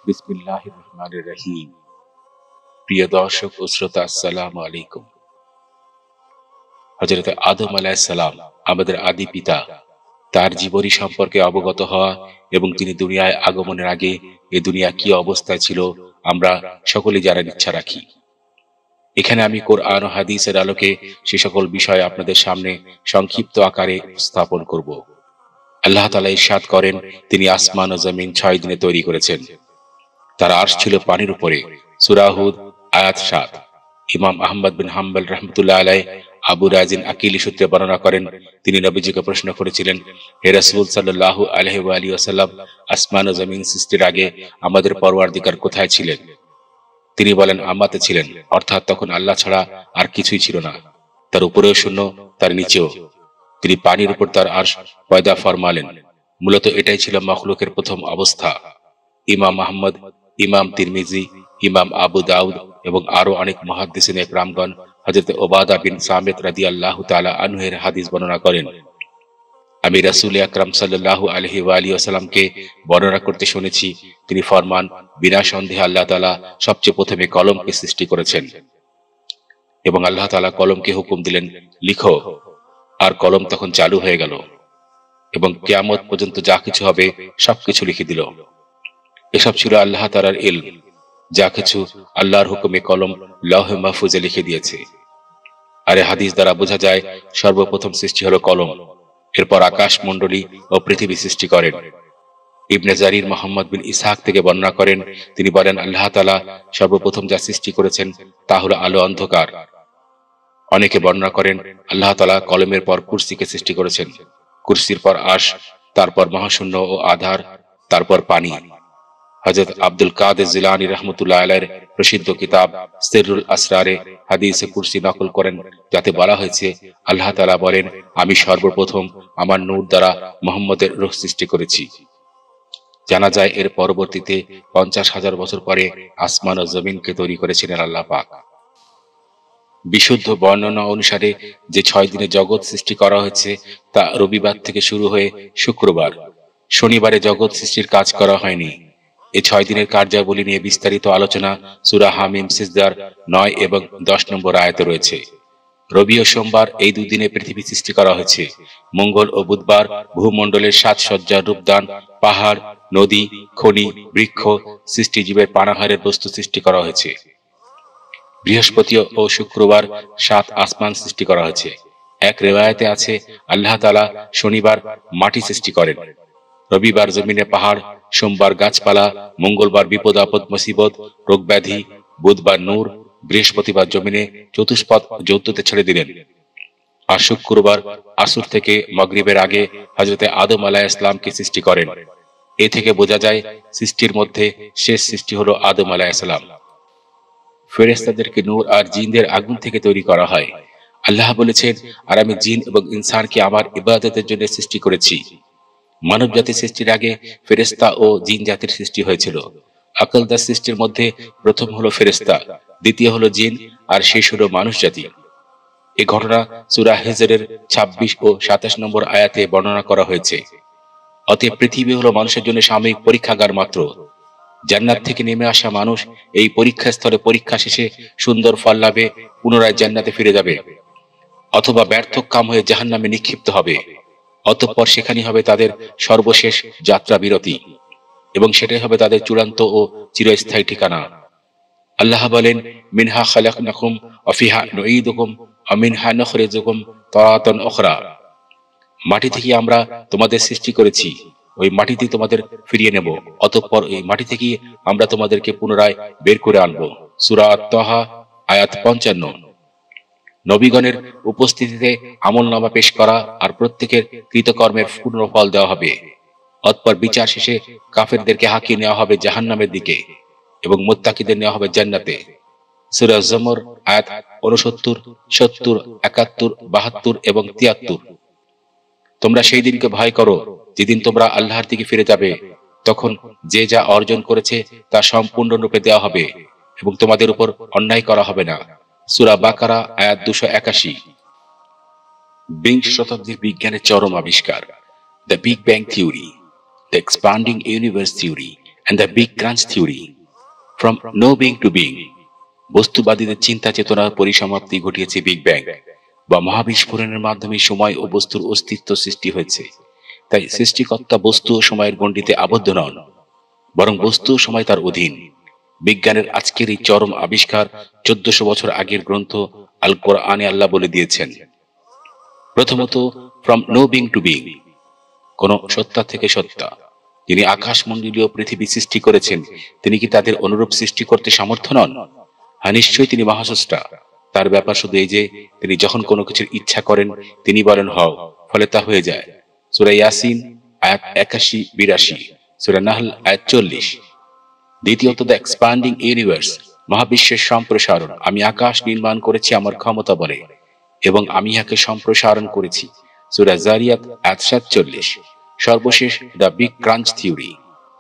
বিসমিল্লাহির রহমানির রহিম। প্রিয় দর্শক ও শ্রোতা, আসসালামু আলাইকুম। হযরত আদম আলাইহিস সালাম আমাদের আদি পিতা, তার জীবনী সম্পর্কে অবগত হওয়া এবং তিনি দুনিয়ায় আগমনের আগে এ দুনিয়া কি অবস্থায় ছিল আমরা সকলেই জানার ইচ্ছা রাখি। এখানে আমি কোরআন ও হাদিসের আলোকে সে সকল বিষয় আপনাদের সামনে সংক্ষিপ্ত আকারে উপস্থাপন করব। আল্লাহ তাআলা ইরশাদ করেন, তিনি আসমান ও জমিন 6 দিনে তৈরি করেছেন। তার আরশ ছিল পানির উপরে। সূরা হুদ আয়াত 7। ইমাম আহমদ বিন হাম্বল রহমতুল্লাহ আলাইহ আবু রাজিন আকিলি সূত্রে বর্ণনা করেন, তিনি নবীজিকে প্রশ্ন করেছিলেন, হে রাসূল সাল্লাল্লাহু আলাইহি ওয়া আলিহি ওয়াসাল্লাম, আসমান ও জমিন সৃষ্টির আগে আমাদের পরওয়ারদিগার কোথায় ছিলেন? তিনি বলেন, আমাতে ছিলেন, অর্থাৎ তখন আল্লাহ ছাড়া আর কিছুই ছিল না। তার উপরেও শূন্য, তার নিচেও। তিনি পানির উপর তার আরশ পয়দা ফরমালেন। মূলত এটাই ছিল মখলুকের প্রথম অবস্থা। ইমাম আহমদ, ইমাম তিরমিজি, ইমাম আবু দাউদ এবং আরো অনেক মুহাদ্দিসিন একরামগণ হযরত ওবাদা বিন সামিত রাদিয়াল্লাহু তাআলা আনহু এর হাদিস বর্ণনা করেন, আমি রাসূল আকরাম সাল্লাল্লাহু আলাইহি ওয়া আলিহি ওয়াসাল্লামকে বর্ণনা করতে শুনেছি, তিনি ফরমান, বিনা সন্দেহে আল্লাহ তাআলা সবচেয়ে প্রথমে কলমকে সৃষ্টি করেছেন এবং আল্লাহ তাআলা কলমকে হুকুম দিলেন, লিখো, আর কলম তখন চালু হয়ে গেল এবং কিয়ামত পর্যন্ত যা কিছু হবে সবকিছু লিখে দিল। এসব ছিল আল্লাহ তাআলার ইলম। যা কিছু আল্লাহর হুকুমে কলম লৌহে মাহফুজে লিখে দিয়েছে। আর এই হাদিস দ্বারা বোঝা যায় সর্বপ্রথম সৃষ্টি হলো কলম, এরপর আকাশ মণ্ডলী ও পৃথিবী সৃষ্টি করেন। ইবনে জারির মোহাম্মদ বিন ইসহাক থেকে বর্ণনা করেন, তিনি বলেন, আল্লাহ তাআলা সর্বপ্রথম যা সৃষ্টি করেছেন তা হলো আলো অন্ধকার। অনেকে বর্ণনা করেন, আল্লাহ তাআলা কলমের পর কুরসিকে সৃষ্টি করেছেন, কুরসির পর আরশ, তারপর মহাশূন্য ও আধার, তারপর পানি। হযরত আব্দুল কাদের জিলানী রাহমাতুল্লাহ আলাইহির প্রসিদ্ধ কিতাব সিররুল আসরারে হাদিসে কুরসি নকল করেন, যাতে বলা হয়েছে, আল্লাহ তাআলা বলেন, আমি সর্বপ্রথম আমার নূর দ্বারা মুহাম্মদের রূহ সৃষ্টি করেছি। জানা যায় এর পরবর্তীতে 50,000 বছর পরে আসমান ও জমিনকে তৈরি করেছিলেন আল্লাহ পাক। বিশুদ্ধ বর্ণনা অনুসারে যে 6 দিনে জগৎ সৃষ্টি করা হয়েছে তা রবিবার থেকে শুরু হয়ে শুক্রবার। শনিবারে জগৎ সৃষ্টির কাজ করা হয়নি। এই 6 দিনের কার্যাবলী নিয়ে বিস্তারিত আলোচনা সূরা হামিম সিজদার 9 এবং 10 নম্বর আয়াতে রয়েছে। রবি ও সোমবার এই 2 দিনে পৃথিবী সৃষ্টি করা হয়েছে। মঙ্গল ও বুধবার ভূমণ্ডলের সাজসজ্জার রূপদান, পাহাড়, নদী, খনি, বৃক্ষ, সৃষ্টিজীবের পানাহারের বস্তু সৃষ্টি করা হয়েছে। বৃহস্পতি ও শুক্রবার 7 আসমান সৃষ্টি করা হয়েছে। এক রিওয়ায়াতে আছে, আল্লাহ তাআলা শনিবার মাটি সৃষ্টি করেন, রবিবার জমিনে পাহাড়, সোমবার গাছপালা, মঙ্গলবার বিপদ আপদ মুসিবত রোগ ব্যাধি, বুধবার নূর, বৃহস্পতিবার জমিনে চতুষ্পদ যৌতুতে ছেড়ে দিলেন। আর শুক্রবার আসর থেকে মাগরিবের আগে হযরতে আদম আলাইহিস সালামকে সৃষ্টি করেন। এ থেকে বোঝা যায় সৃষ্টির মধ্যে শেষ সৃষ্টি হলো আদম আলাইহিস সালাম। ফেরেশতাদেরকে নূর আর জিনদের আগুন থেকে তৈরি করা হয়। আল্লাহ বলেছেন, আর আমি জিন এবং ইনসানকে আমার ইবাদতের জন্য সৃষ্টি করেছি। মানব জাতি সৃষ্টির আগে ফেরেশতা ও জিন জাতির সৃষ্টি হয়েছিল। আকলদার সৃষ্টির মধ্যে প্রথম হলো ফেরেশতা, দ্বিতীয় হলো জিন, আর শেষ হলো মানুষ জাতি। এই ঘটনা সূরা হিজরের 26 ও 27 নম্বর আয়াতে বর্ণনা করা হয়েছে। অতএব পৃথিবী হলো মানুষের জন্য সাময়িক পরীক্ষাগার মাত্র। জান্নাত থেকে নেমে আসা মানুষ এই পরীক্ষা স্থলে পরীক্ষা শেষে সুন্দর ফল লাভে পুনরায় জান্নাতে ফিরে যাবে, অথবা ব্যর্থ কাম হয়ে জাহান্নামে নিক্ষিপ্ত হবে। অতঃপর সেখানেই হবে তাদের সর্বশেষ যাত্রা বিরতি এবং সেটাই হবে তাদের চূড়ান্ত ও চিরস্থায়ী ঠিকানা। আল্লাহ বলেন, মিনহা খালাকনাকুম ওয়া ফিহা নুঈদুকুম ওয়া মিনহা নুখরিজুকুম তারাতান উখরা। মাটি থেকে আমরা তোমাদের সৃষ্টি করেছি, ওই মাটিতে তোমাদের ফিরিয়ে নেব, অতঃপর এই মাটি থেকে আমরা তোমাদেরকে পুনরায় বের করে আনবো। সূরা আত-তাহা আয়াত 55। নবীগণের উপস্থিতিতে আমলনামা পেশ করা আর প্রত্যেকের কৃতকর্মের পূর্ণ ফল দেওয়া হবে। অতঃপর বিচার শেষে কাফেরদেরকে হাঁকিয়ে নেওয়া হবে জাহান্নামের দিকে এবং মুত্তাকিদের নেওয়া হবে জান্নাতে। সূরা জুমর আয়াত 69, 70, 71, 72 এবং 73। তোমরা সেই দিনকে ভয় করো যেদিন তোমরা আল্লাহর দিকে ফিরে যাবে, তখন যে যা অর্জন করেছে তা সম্পূর্ণরূপে দেওয়া হবে এবং তোমাদের উপর অন্যায় করা হবে না। সূরা বাকারা আয়াত 281। বিংশ শতাব্দীর বিজ্ঞানের চরম আবিষ্কার, the big bang theory, the expanding universe theory and the Big Crunch theory, from no being to being. বস্তুবাদীদের চিন্তা চেতনার পরিসমাপ্তি ঘটিয়েছে বিগ ব্যাং বা মহাবিস্ফোরণের মাধ্যমে সময় ও বস্তুর অস্তিত্ব সৃষ্টি হয়েছে। তাই সৃষ্টিকর্তা বস্তু ও সময়ের গণ্ডিতে আবদ্ধ নন, বরং বস্তু ও সময় তার অধীন। বিজ্ঞানের আজকের এই চরম আবিষ্কার 1400 বছর আগের গ্রন্থ আল কোরআনে আল্লাহ বলে দিয়েছেন। প্রথমত, from no being to being, কোন সত্তা থেকে সত্তা। যিনি আকাশমণ্ডলীয় পৃথিবী সৃষ্টি করেছেন, তিনি কি তাদের অনুরূপ সৃষ্টি করতে সমর্থ নন? হ্যাঁ, নিশ্চয়ই তিনি মহাস্রষ্টা। তার ব্যাপার শুধু এই যে তিনি যখন কোনো কিছুর ইচ্ছা করেন তিনি বলেন হও, ফলে তা হয়ে যায়। সূরা ইয়াসিন আয়াত 81-82, সূরা নাহল আয়াত 40। দ্বিতীয়ত, দ্য এক্সপ্যান্ডিং ইউনিভার্স, মহাবিশ্বের সম্প্রসারণ। আমি আকাশ নির্মাণ করেছি আমার ক্ষমতা বলে, এবং আমি ইহাকে সম্প্রসারণ করেছি। সূরা জারিয়াত আয়াত 47। সর্বশেষ, দ্য বিগ ক্রাঞ্চ থিওরি,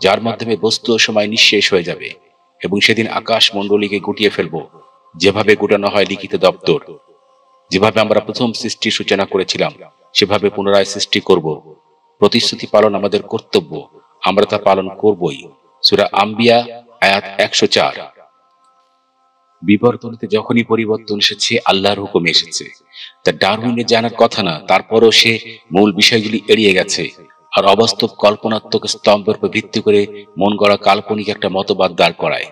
যার মাধ্যমে বস্তু ও সময় নিঃশেষ হয়ে যাবে এবং সেদিন আকাশ মণ্ডলীকে গুটিয়ে ফেলব, যেভাবে গুটানো হয় লিখিত দপ্তর। যেভাবে আমরা প্রথম সৃষ্টির সূচনা করেছিলাম সেভাবে পুনরায় সৃষ্টি করব। প্রতিশ্রুতি পালন আমাদের কর্তব্য, আমরা তা পালন করবই। সূরা আম্বিয়া আয়াত 104। বিবর্তনতে যখনই পরিবর্তন এসেছে আল্লাহর হুকুমে এসেছে। তা ডারউইনের জানার কথা না, তারপরও সে মূল বিষয়গুলি এড়িয়ে গেছে আর অবাস্তব কল্পনাত্মক স্তম্ভের উপর ভিত্তি করে মন গড়া কাল্পনিক একটা মতবাদ দাঁড় করায়।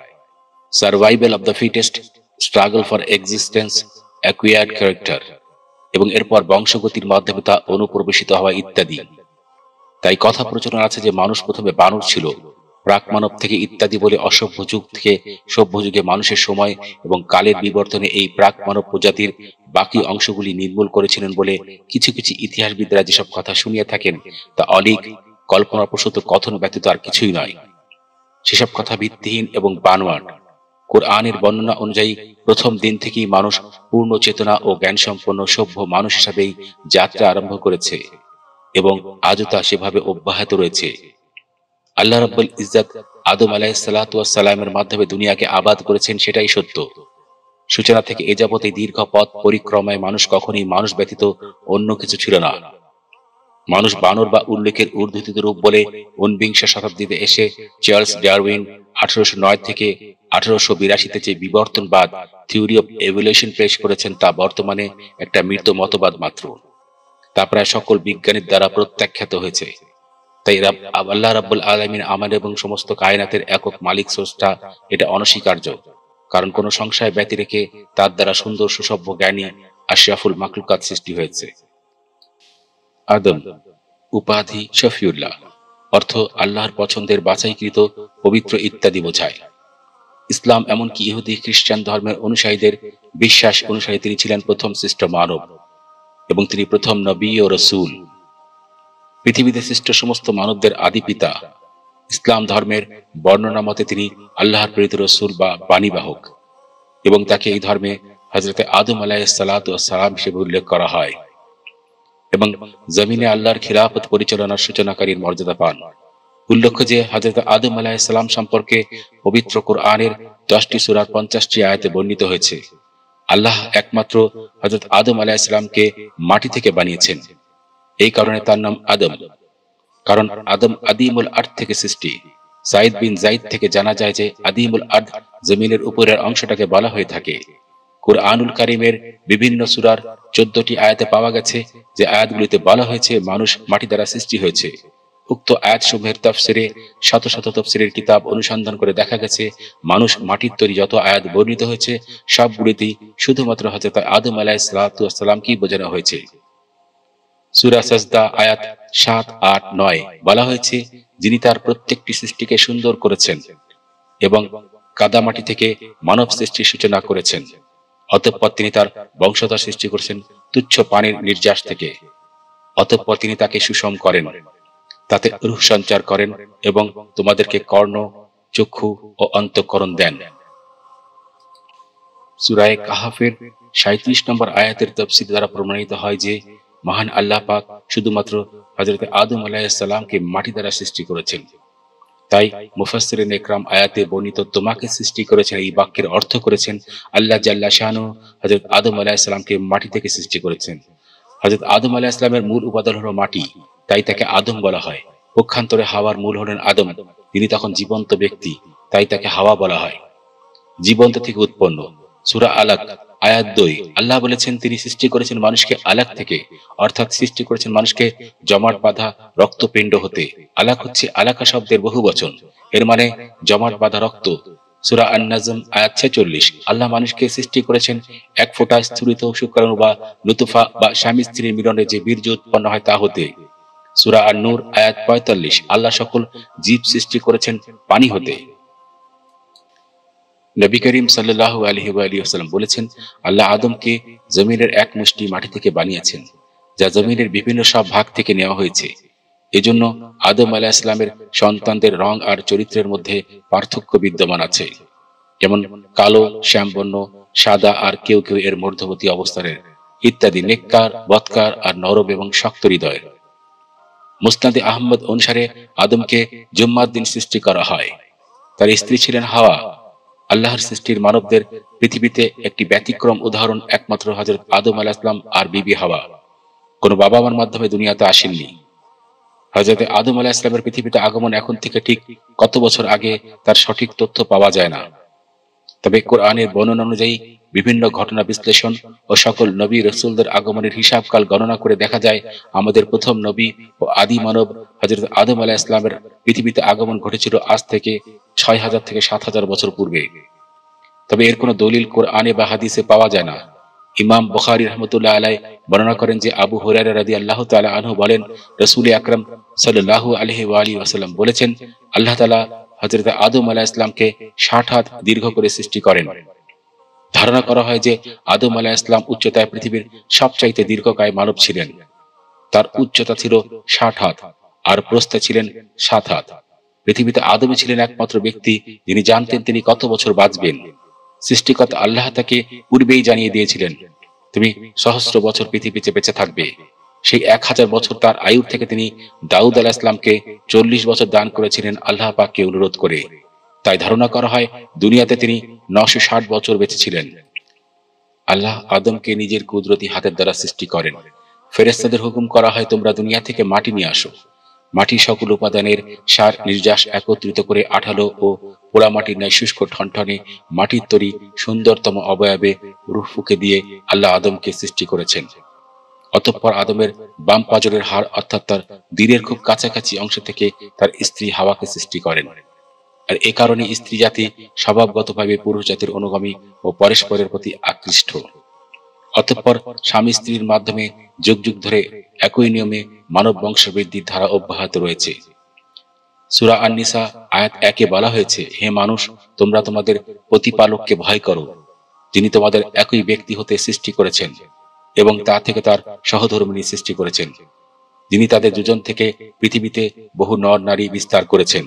Survival of the fittest, struggle for existence, acquired character, এবং এরপর বংশগতির মাধ্যমে তা অনুপ্রবেশিত হওয়া ইত্যাদি। তাই কথা প্রচলন আছে যে মানুষ প্রথমে বানর ছিল, প্রাক মানব থেকে ইত্যাদি বলে অসভ্য যুগ থেকে সভ্য যুগে মানুষের সময় এবং কালের বিবর্তনে এই প্রাক মানব প্রজাতির বাকি অংশগুলি নির্মূল করেছিলেন বলে কিছু কিছু ইতিহাসবিদরা যেসব কথা শুনিয়ে থাকেন তা অলিক কল্পনাপ্রসূত কথন ব্যতীত আর কিছুই নয়। সেসব কথা ভিত্তিহীন এবং বানোয়াট। কোরআনের বর্ণনা অনুযায়ী প্রথম দিন থেকেই মানুষ পূর্ণ চেতনা ও জ্ঞান সম্পন্ন সভ্য মানুষ হিসাবেই যাত্রা আরম্ভ করেছে এবং আজও তা সেভাবে অব্যাহত রয়েছে। আল্লাহ রাব্বুল ইজ্জত আদম আলাইহিস সালাতু ওয়াস সালামের মাধ্যমে দুনিয়াকে আবাদ করেছেন, সেটাই সত্য। সূচনা থেকে এ যাবত এই দীর্ঘ পথ পরিক্রমায় মানুষ কখনোই মানুষ ব্যতীত অন্য কিছু ছিল না। মানুষ বানর বা উল্লেখের ঊর্ধ্বতিত রূপ বলে 19 শতাব্দীতে এসে চার্লস ডারউইন 1809 থেকে 1882 যে বিবর্তনবাদ থিওরি অফ এভলিউশন পেশ করেছেন তা বর্তমানে একটা মৃত মতবাদ মাত্র। তা প্রায় সকল বিজ্ঞানীর দ্বারা প্রত্যাখ্যাত হয়েছে। তাই আল্লাহ রাব্বুল আলামিন আমার এবং সমস্ত কায়নাতের একক মালিক স্রষ্টা, এটা অনস্বীকার্য। কারণ কোন সংশয় ব্যতি রেখে তার দ্বারা সুন্দর সুসভ্য জ্ঞানী আশরাফুল মাখলুকাত সৃষ্টি হয়েছে। আদম উপাধি শফিউল্লাহ, অর্থ আল্লাহর পছন্দের বাছাইকৃত পবিত্র ইত্যাদি বোঝায়। ইসলাম এমনকি ইহুদি খ্রিস্টান ধর্মের অনুসারীদের বিশ্বাস অনুসারে তিনি ছিলেন প্রথম শ্রেষ্ঠ মানব এবং তিনি প্রথম নবী ও রসুল, পৃথিবীতে সৃষ্ট সমস্ত মানবদের আদি পিতা। ইসলাম ধর্মের বর্ণনা মতে তিনি আল্লাহর প্রেরিত রসুল বা বাণীবাহক এবং তাকে এই ধর্মে হযরতে আদম আলাইহিস সালাতু ওয়াস সালাম হিসেবে উল্লেখ করা হয় এবং জমিনে আল্লাহর খিলাফত পরিচালনার সূচনাকারীর মর্যাদা পান। উল্লেখ্য যে হযরত আদম আলাইহিস সালাম সম্পর্কে পবিত্র কোরআনের 10টি সূরার 50টি আয়াতে বর্ণিত হয়েছে। আল্লাহ একমাত্র হযরত আদম আলাইহিস সালামকে মাটি থেকে বানিয়েছেন। এই কারণে তার নাম আদম, কারণ আদম আদিমুল আরদ থেকে সৃষ্টি। সাইদ বিন জাইদ থেকে জানা যায় যে আদিমুল আরদ জমিনের উপরের অংশটাকে বলা হয়ে থাকে। কুরআনুল কারীমের বিভিন্ন সূরার 14টি আয়াতে পাওয়া গেছে যে আয়াতগুলিতে বলা হয়েছে মানুষ মাটি দ্বারা সৃষ্টি হয়েছে। উক্ত আয়াতসমূহের তাফসিরে শত শত তাফসিরের কিতাব অনুসন্ধান করে দেখা গেছে মানুষ মাটির তৈরি যত আয়াত বর্ণিত হয়েছে সবগুলিতেই শুধুমাত্র হযরত আদম আলাইহিস সালাতু ওয়াস সালামকেই বোঝানো হয়েছে। সূরা সাজদা আয়াত 7, 8, 9 বলা হয়েছে যিনি তার প্রত্যেকটি সৃষ্টিকে সুন্দর করেছেন এবং কাদামাটি থেকে মানব সৃষ্টির সূচনা করেছেন। অতঃপর তিনি তার বংশধর সৃষ্টি করেছেন তুচ্ছ পানির নির্যাস থেকে। অতঃপর তিনি তাকে সুষম করেন, তাতে রূহ সঞ্চার করেন এবং তোমাদেরকে কর্ণ, চক্ষু ও অন্তঃকরণ দেন। সূরা কাহফের 37 নম্বর আয়াতের তাফসীর দ্বারা প্রমাণিত হয় যে মহান আল্লাহ পাক শুধুমাত্র হযরত আদম আলাইহিস সালামকে মাটি দ্বারা সৃষ্টি করেছেন। তাই মুফাসসিরিন ইকরাম আয়াতে বর্ণিত তোমাকে সৃষ্টি করেছেন এই বাক্যের অর্থ করেছেন আল্লাহ জাল্লা শানু হযরত আদম আলাইহিস সালামকে মাটি থেকে সৃষ্টি করেছেন। হযরত আদম আলাইহিস সালামের মূল উপাদান হলো মাটি, তাই তাকে আদম বলা হয়। পক্ষান্তরে হাওয়ার মূল হলেন আদম, তিনি তখন জীবন্ত ব্যক্তি, তাই তাকে হাওয়া বলা হয়। জীবন্ত থেকে উৎপন্ন। সূরা আলাক আয়াত 2, আল্লাহ বলেছেন তিনি সৃষ্টি করেছেন মানুষকে আলাক থেকে, অর্থাৎ সৃষ্টি করেছেন মানুষকে জমাট বাঁধা রক্তপিণ্ড হতে। আলাক হচ্ছে আলাকা শব্দের বহু বচন, এর মানে জমাট বাঁধা রক্ত। সূরা আন-নাজম আয়াত 46, আল্লাহ মানুষকে সৃষ্টি করেছেন এক ফোঁটা স্থূলিত শুক্রাণু বা নুতফা বা স্বামী স্ত্রীর মিলনে যে বীর্য উৎপন্ন হয় তা হতে। সূরা আন-নূর আয়াত 45, আল্লাহ সকল জীব সৃষ্টি করেছেন পানি হতে। নবী করিম সাল্লাল্লাহু আলাইহি ওয়াসাল্লাম বলেছেন, আল্লাহ আদমকে জমিনের এক মুষ্টি মাটি থেকে বানিয়েছেন, যা জমিনের বিভিন্ন সব ভাগ থেকে নেওয়া হয়েছে। এজন্য আদম আলাইহিস সালামের সন্তানদের রং আর চরিত্রের মধ্যে পার্থক্য বিদ্যমান আছে, যেমন কালো, শ্যামবর্ণ, সাদা আর কেউ কেউ এর মধ্যবর্তী অবস্থানের ইত্যাদি, নেককার, বদকার আর নরম এবং শক্ত হৃদয়ের। মুসনাদে আহমদ অনুসারে আদমকে জুম্মার দিন সৃষ্টি করা হয়। তার স্ত্রী ছিলেন হাওয়া। আল্লাহর সৃষ্টির মানবদের পৃথিবীতে একটি ব্যতিক্রম উদাহরণ একমাত্র হযরত আদম আলাইহিস সালাম আর বিবি হাওয়া। কোনো বাবা মার মাধ্যমে দুনিয়াতে আসেননি। হযরত আদম আলাইহিস সালামের পৃথিবীতে আগমন এখন থেকে ঠিক কত বছর আগে তার সঠিক তথ্য পাওয়া যায় না। তবে কোরআনের বর্ণনা অনুযায়ী বিভিন্ন ঘটনা বিশ্লেষণ ও সকল নবী রাসূলদের আগমনের হিসাবকাল গণনা করে দেখা যায়, আমাদের প্রথম নবী ও আদি মানব হযরত আদম আলাইহিস সালামের পৃথিবীতে আগমন ঘটেছিল আজ থেকে ৬,০০০ থেকে ৭,০০০ বছর পূর্বে। তবে এর কোনো দলিল কোরআনে বা হাদিসে পাওয়া যায় না। ইমাম বুখারী রাহমাতুল্লাহ আলাইহি বর্ণনা করেন যে আবু হুরায়রা রাদিয়াল্লাহু তাআলা আনহু বলেন, রাসূল আকরাম সাল্লাল্লাহু আলাইহি ওয়াসাল্লাম বলেছেন, আল্লাহ তাআলা হযরত আদম আলাইহিস সালামকে ৬০ হাত দীর্ঘ করে সৃষ্টি করেন। ধারণা করা হয় যে আদম আলাইহিস সালাম উচ্চতায় পৃথিবীর সবচাইতে দীর্ঘকায় মানব ছিলেন। তার উচ্চতা ছিল ৬০ হাত আর প্রস্থে ছিলেন ৭ হাত। পৃথিবীতে আদমই ছিলেন একমাত্র ব্যক্তি যিনি জানতেন তিনি কত বছর বাঁচবেন। সৃষ্টিকর্তা আল্লাহ তাকে পূর্বেই জানিয়ে দিয়েছিলেন, তুমি সহস্র বছর পৃথিবীতে বেঁচে থাকবে। সেই ১,০০০ বছর তার আয়ুর থেকে তিনি দাউদ আলাইহিস সালামকে ৪০ বছর দান করেছিলেন আল্লাহ পাককে অনুরোধ করে। তাই ধারণা করা হয় দুনিয়াতে তিনি ৯৬০ বছর বেঁচে ছিলেন। আল্লাহ আদমকে নিজের কুদরতি হাতের দ্বারা সৃষ্টি করেন। ফেরেশতাদের হুকুম করা হয়, তোমরা দুনিয়া থেকে মাটি নিয়ে আসো। মাটি সকল উপাদানের সার নির্যাস একত্রিত করে আঠালো ও পোড়া মাটির ন্যায় শুষ্ক ঠনঠনে মাটির তৈরি সুন্দরতম অবয়বে রূহ ফুঁকে দিয়ে আল্লাহ আদমকে সৃষ্টি করেছেন। অতঃপর আদমের বাম পাঁজরের হাড় অর্থাৎ তার দিলের খুব কাছাকাছি অংশ থেকে তার স্ত্রী হাওয়াকে সৃষ্টি করেন। আর এ কারণে স্ত্রী জাতি স্বভাবগতভাবে পুরুষ জাতির অনুগামী ও পরস্পরের প্রতি আকৃষ্ট। অতঃপর স্বামী স্ত্রীর মাধ্যমে যুগ যুগ ধরে একই নিয়মে মানব বংশবৃদ্ধির ধারা অব্যাহত রয়েছে। সূরা আন-নিসা আয়াত 1-এ বলা হয়েছে, হে মানুষ, তোমরা তোমাদের প্রতিপালককে ভয় করো, যিনি তোমাদের একই ব্যক্তি হতে সৃষ্টি করেছেন এবং তা থেকে তার সহধর্মিণী সৃষ্টি করেছেন, যিনি তাদের দুজন থেকে পৃথিবীতে বহু নর নারী বিস্তার করেছেন।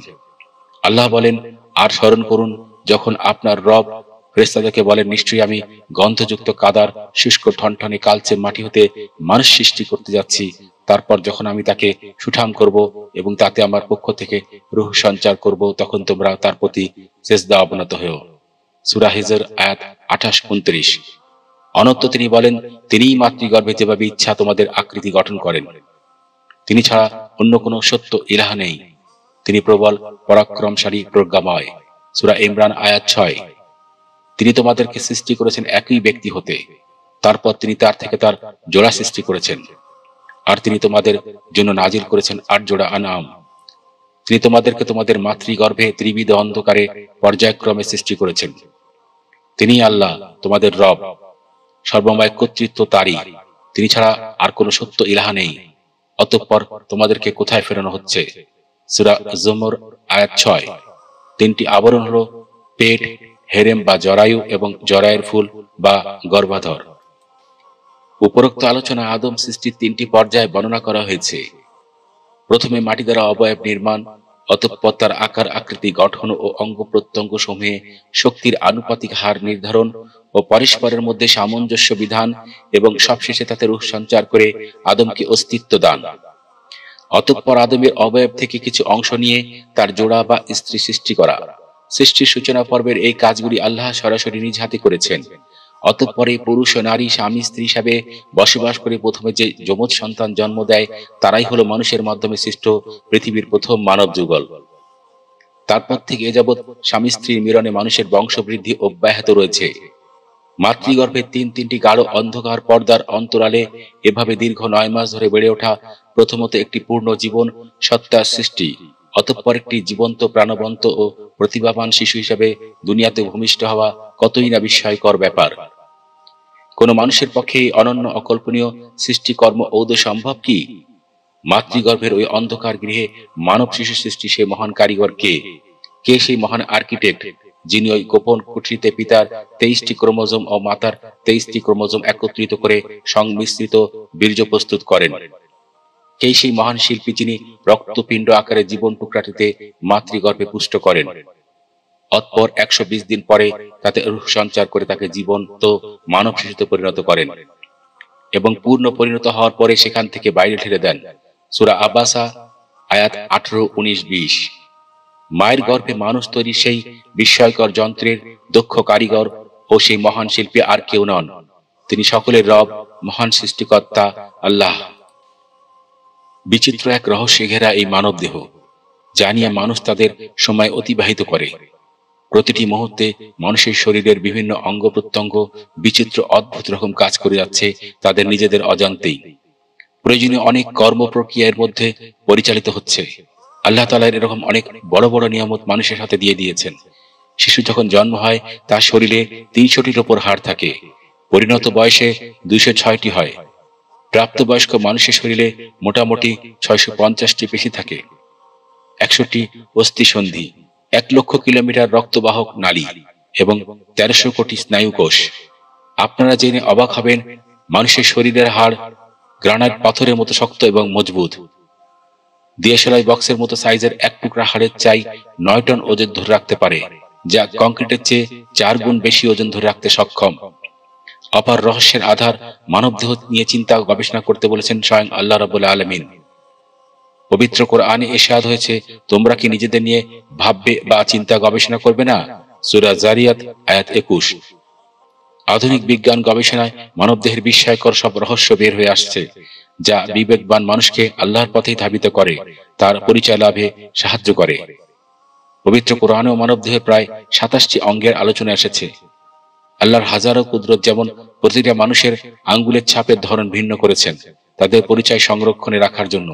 আল্লাহ বলেন, আর স্মরণ করুন যখন আপনার রব ফেরেশতাদেরকে বলেন, নিশ্চয়ই আমি গন্ধযুক্ত কাদার শুষ্ক ঠনঠনে কালচে মাটি হতে মানুষ সৃষ্টি করতে যাচ্ছি। তারপর যখন আমি তাকে সুঠাম করব এবং তাতে আমার পক্ষ থেকে রূহ সঞ্চার করব, তখন তোমরা তার প্রতি সিজদা অবনত হও। সূরা হিজর আয়াত 28-29। অনন্ত তিনি বলেন, তিনিই মাতৃগর্ভে যেভাবে ইচ্ছা তোমাদের আকৃতি গঠন করেন। তিনি ছাড়া অন্য কোনো সত্য ইলাহ নেই। তিনি প্রবল, পরাক্রমশালী, প্রজ্ঞাময়। সূরা ইমরান আয়াত 6। তিনি তোমাদেরকে সৃষ্টি করেছেন একই ব্যক্তি হতে, তারপর তিনি তার থেকে তার জোড়া সৃষ্টি করেছেন। আর তিনি তোমাদের জন্য নাজিল করেছেন 8 জোড়া আনআম। তিনি তোমাদেরকে তোমাদের মাতৃগর্ভে ত্রিবিধ অন্ধকারে পর্যায়ক্রমে সৃষ্টি করেছেন। তিনি আল্লাহ তোমাদের রব, সর্বময় কর্তৃত্ব তারই। তিনি ছাড়া আর কোনো সত্য ইলাহ নেই। অতঃপর তোমাদেরকে কোথায় ফেরানো হচ্ছে? সূরা জুমর আয়াত 6। 3টি আবরণ হলো পেট, হেরেম বা জরায়ু এবং জরায়ের ফুল বা গর্ভাধার। উপরোক্ত আলোচনা আদম সৃষ্টির 3টি পর্যায়ে বর্ণনা করা হয়েছে। প্রথমে মাটি দ্বারা অবয়ব নির্মাণ, অতঃপর তার আকার আকৃতি গঠন ও অঙ্গ প্রত্যঙ্গ সমূহে শক্তির আনুপাতিক হার নির্ধারণ ও পরস্পরের মধ্যে সামঞ্জস্য বিধান এবং সবশেষে তাতে রূহ সঞ্চার করে আদমকে অস্তিত্ব দান। অতঃপর আদমের অবয়ব থেকে কিছু অংশ নিয়ে তার জোড়া বা স্ত্রী সৃষ্টি করা। সৃষ্টির সূচনা পর্বের এই কাজগুলি আল্লাহ সরাসরি নিজ হাতে করেছেন। অতঃপরে পুরুষ ও নারী স্বামী স্ত্রী হিসাবে বসবাস করে প্রথমে যে যমজ সন্তান জন্ম দেয়, তারাই হলো মানুষের মাধ্যমে সৃষ্ট পৃথিবীর প্রথম মানব যুগল। তারপর থেকে এ যাবৎ স্বামী স্ত্রীর মিলনে মানুষের বংশবৃদ্ধি অব্যাহত রয়েছে। মাতৃগর্ভে তিনটি গাঢ় অন্ধকার পর্দার অন্তরালে এভাবে দীর্ঘ 9 মাস ধরে বেড়ে ওঠা প্রথমত একটি পূর্ণ জীবন সত্তার সৃষ্টি, অতঃপর একটি জীবন্ত প্রাণবন্ত ও প্রতিভাবান শিশু হিসেবে দুনিয়াতে ভূমিষ্ঠ হওয়া কতই না বিস্ময়কর ব্যাপার। কোন মানুষের পক্ষে এই অনন্য অকল্পনীয় সৃষ্টিকর্ম ঔদ সম্ভব কি? মাতৃগর্ভের ওই অন্ধকার গৃহে মানব শিশু সৃষ্টি সেই মহান কারিগর কে? কে সেই মহান আর্কিটেক্ট যিনি ওই গোপন কুঠরিতে পিতার 23টি ক্রোমোজোম ও মাতার 23টি ক্রোমোজোম একত্রিত করে সংমিশ্রিত বীর্য প্রস্তুত করেন? কে সেই মহান শিল্পী যিনি রক্তপিণ্ড আকারে জীবন টুকরাটিতে মাতৃগর্ভে পুষ্ট করেন, অতঃপর 120 দিন পরে তাতে রূহ সঞ্চার করে তাকে জীবন্ত মানব শিশুতে পরিণত করেন এবং পূর্ণ পরিণত হওয়ার পরে সেখান থেকে বাইরে ঠেলে দেন? সূরা আবাসা আয়াত 18, 19, 20। মায়ের গর্ভে মানুষ তৈরি সেই বিস্ময়কর যন্ত্রের দক্ষ কারিগর ও সেই মহান শিল্পী আর কেউ নন, তিনি সকলের রব, মহান সৃষ্টিকর্তা আল্লাহ। বিচিত্র এক রহস্যে ঘেরা এই মানব দেহ, যা নিয়ে মানুষ তাদের সময় অতিবাহিত করে। প্রতিটি মুহূর্তে মানুষের শরীরের বিভিন্ন অঙ্গ প্রত্যঙ্গ বিচিত্র অদ্ভুত রকম কাজ করে যাচ্ছে তাদের নিজেদের অজান্তেই। প্রয়োজনীয় অনেক কর্ম প্রক্রিয়ার মধ্যে পরিচালিত হচ্ছে। আল্লাহ তাআলা এরকম অনেক বড় বড় নিয়ামত মানুষের সাথে দিয়ে দিয়েছেন। শিশু যখন জন্ম হয় তার শরীরে 300টির ওপর হাড় থাকে, পরিণত বয়সে 206টি হয়, প্রাপ্তবয়স্ক মানুষের শরীরে মোটামুটি 650টি পেশি থাকে, 100টি অস্থিসন্ধি, 1 লক্ষ কিলোমিটার রক্তবাহক নালী এবং 1300 কোটি স্নায়ুকোষ। আপনারা জেনে অবাক হবেন, মানুষের শরীরের হাড় গ্রানাইট পাথরের মতো শক্ত এবং মজবুত। দিয়াশলাই বক্সের মতো সাইজের এক টুকরা হাড়ের চাই 9 টন ওজন ধরে রাখতে পারে, যা কংক্রিটের চেয়ে 4 গুণ বেশি ওজন ধরে রাখতে সক্ষম। অপার রহস্যের আধার মানবদেহ নিয়ে চিন্তা ও গবেষণা করতে বলেছেন স্বয়ং আল্লাহ রাব্বুল আলামিন। পবিত্র কোরআনে ইরশাদ হয়েছে, তোমরা কি নিজেদের নিয়ে ভাববে বা চিন্তা গবেষণা করবে না? সূরা জারিয়াত আয়াত 21। আধুনিক বিজ্ঞান গবেষণায় মানবদেহের বিস্ময়কর সব রহস্য বের হয়ে আসছে, যা বিবেকবান মানুষকে আল্লাহর পথেই ধাবিত করে, তার পরিচয় লাভে সাহায্য করে। পবিত্র কোরআনেও মানবদেহের প্রায় 27টি অঙ্গের আলোচনা এসেছে। আল্লাহর হাজারো কুদরত যেমন প্রতিটা মানুষের আঙ্গুলের ছাপের ধরন ভিন্ন করেছেন তাদের পরিচয় সংরক্ষণে রাখার জন্য।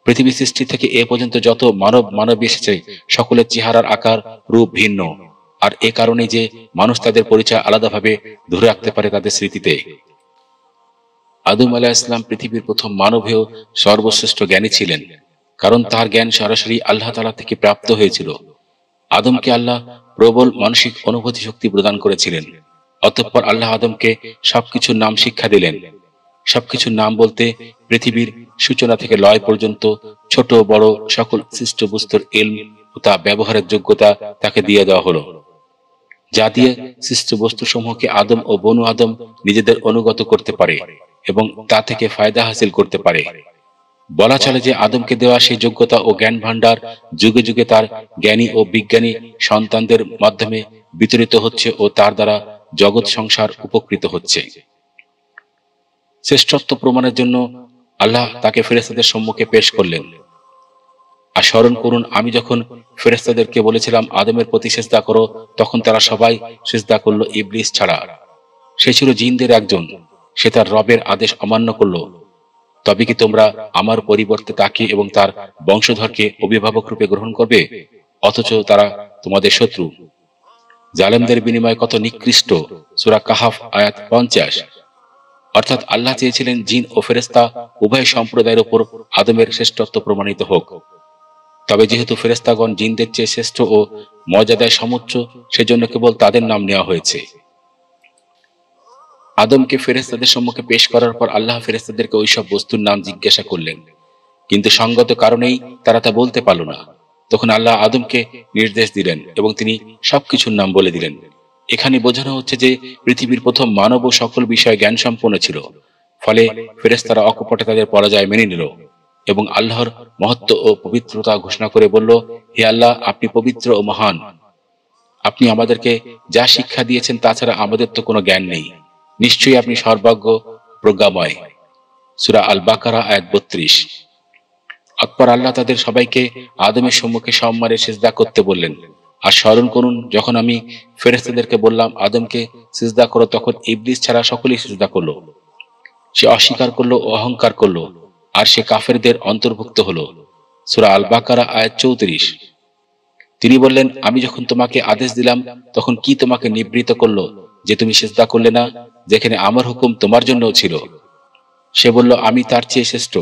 পৃথিবী সৃষ্টি থেকে এ পর্যন্ত যত মানবী এসেছে সকলের চেহারার আকার রূপ ভিন্ন, আর এ কারণে যে মানুষ তাদের পরিচয় আলাদাভাবে ধরে রাখতে পারে তাদের স্মৃতিতে। আদম আলাইহিস সালাম পৃথিবীর প্রথম মানবেও সর্বশ্রেষ্ঠ জ্ঞানী ছিলেন, কারণ তার জ্ঞান সরাসরি আল্লাহ তাআলা থেকে প্রাপ্ত হয়েছিল। আদমকে আল্লাহ প্রবল মানসিক অনুভূতি শক্তি প্রদান করেছিলেন। অতঃপর আল্লাহ আদমকে সবকিছুর নাম শিক্ষা দিলেন। সবকিছুর নাম বলতে পৃথিবীর সূচনা থেকে লয় পর্যন্ত ছোট বড় সকল সৃষ্ট বস্তুর ইলম ও তা ব্যবহারের যোগ্যতা তাকে দিয়ে দেওয়া হলো, যা দিয়ে সৃষ্ট বস্তু সমূহকে আদম ও বনু আদম নিজেদের অনুগত করতে পারে এবং তা থেকে ফায়দা হাসিল করতে পারে। বলা চলে যে আদমকে দেওয়া সেই যোগ্যতা ও জ্ঞান ভান্ডার যুগে যুগে তার জ্ঞানী ও বিজ্ঞানী সন্তানদের মাধ্যমে বিতরিত হচ্ছে ও তার দ্বারা জগৎ সংসার উপকৃত হচ্ছে। শ্রেষ্ঠত্ব প্রমাণের জন্য আল্লাহ তাকে ফেরেশতাদের সম্মুখে পেশ করলেন। আর স্মরণ করুন, আমি যখন ফেরেশতাদেরকে বলেছিলাম আদমের প্রতি সিজদা করো, তখন তারা সবাই সিজদা করলো ইবলিস ছাড়া। সে ছিল জিনদের একজন, সে তার রবের আদেশ অমান্য করলো। তবে কি তোমরা আমার পরিবর্তে তাকে এবং তার বংশধরকে অভিভাবক রূপে গ্রহণ করবে, অথচ তারা তোমাদের শত্রু? জালেমদের বিনিময় কত নিকৃষ্ট। সূরা কাহাফ আয়াত 50। অর্থাৎ আল্লাহ চেয়েছিলেন জিন ও ফেরেশতা উভয় সম্প্রদায়ের উপর আদমের শ্রেষ্ঠত্ব প্রমাণিত হোক। তবে যেহেতু ফেরেশতাগণ জিনদের চেয়ে শ্রেষ্ঠ ও মর্যাদায় সমুচ্চ, সেজন্য কেবল তাদের নাম নেওয়া হয়েছে। আদমকে ফেরেশতাদের সম্মুখে পেশ করার পর আল্লাহ ফেরেশতাদেরকে ওইসব বস্তুর নাম জিজ্ঞাসা করলেন, কিন্তু সঙ্গত কারণেই তারা তা বলতে পারল না। তখন আল্লাহ আদমকে নির্দেশ দিলেন এবং তিনি সবকিছুর নাম বলে দিলেন। এখানে বোঝানো হচ্ছে যে পৃথিবীর প্রথম মানব ও সকল বিষয়ে জ্ঞান সম্পন্ন ছিল, ফলে ফেরেশতারা অকপটে তাদের পরাজয় মেনে নিল এবং আল্লাহর মহত্ব ও পবিত্রতা ঘোষণা করে বলল, হে আল্লাহ, আপনি পবিত্র ও মহান। আপনি আমাদেরকে যা শিক্ষা দিয়েছেন তাছাড়া আমাদের তো কোনো জ্ঞান নেই। নিশ্চয়ই আপনি সর্বজ্ঞ প্রজ্ঞাময়। সূরা আল বাকারা আয়াত 32। অতঃপর আল্লাহ তাদের সবাইকে আদমের সম্মুখে সম্মানে সিজদা করতে বললেন। আর স্মরণ করুন, যখন আমি ফেরেশতাদেরকে বললাম আদমকে সিজদা করো, তখন ইবলিস ছাড়া সকলেই সিজদা করলো। সে অস্বীকার করলো ও অহংকার করলো, আর সে কাফেরদের অন্তর্ভুক্ত হলো। সূরা আল বাকারা আয়াত 34। তিনি বললেন, আমি যখন তোমাকে আদেশ দিলাম তখন কি তোমাকে নিবৃত করলো যে তুমি সিজদা করলে না, যেখানে আমার হুকুম তোমার জন্যও ছিল? সে বলল, আমি তার চেয়ে শ্রেষ্ঠ।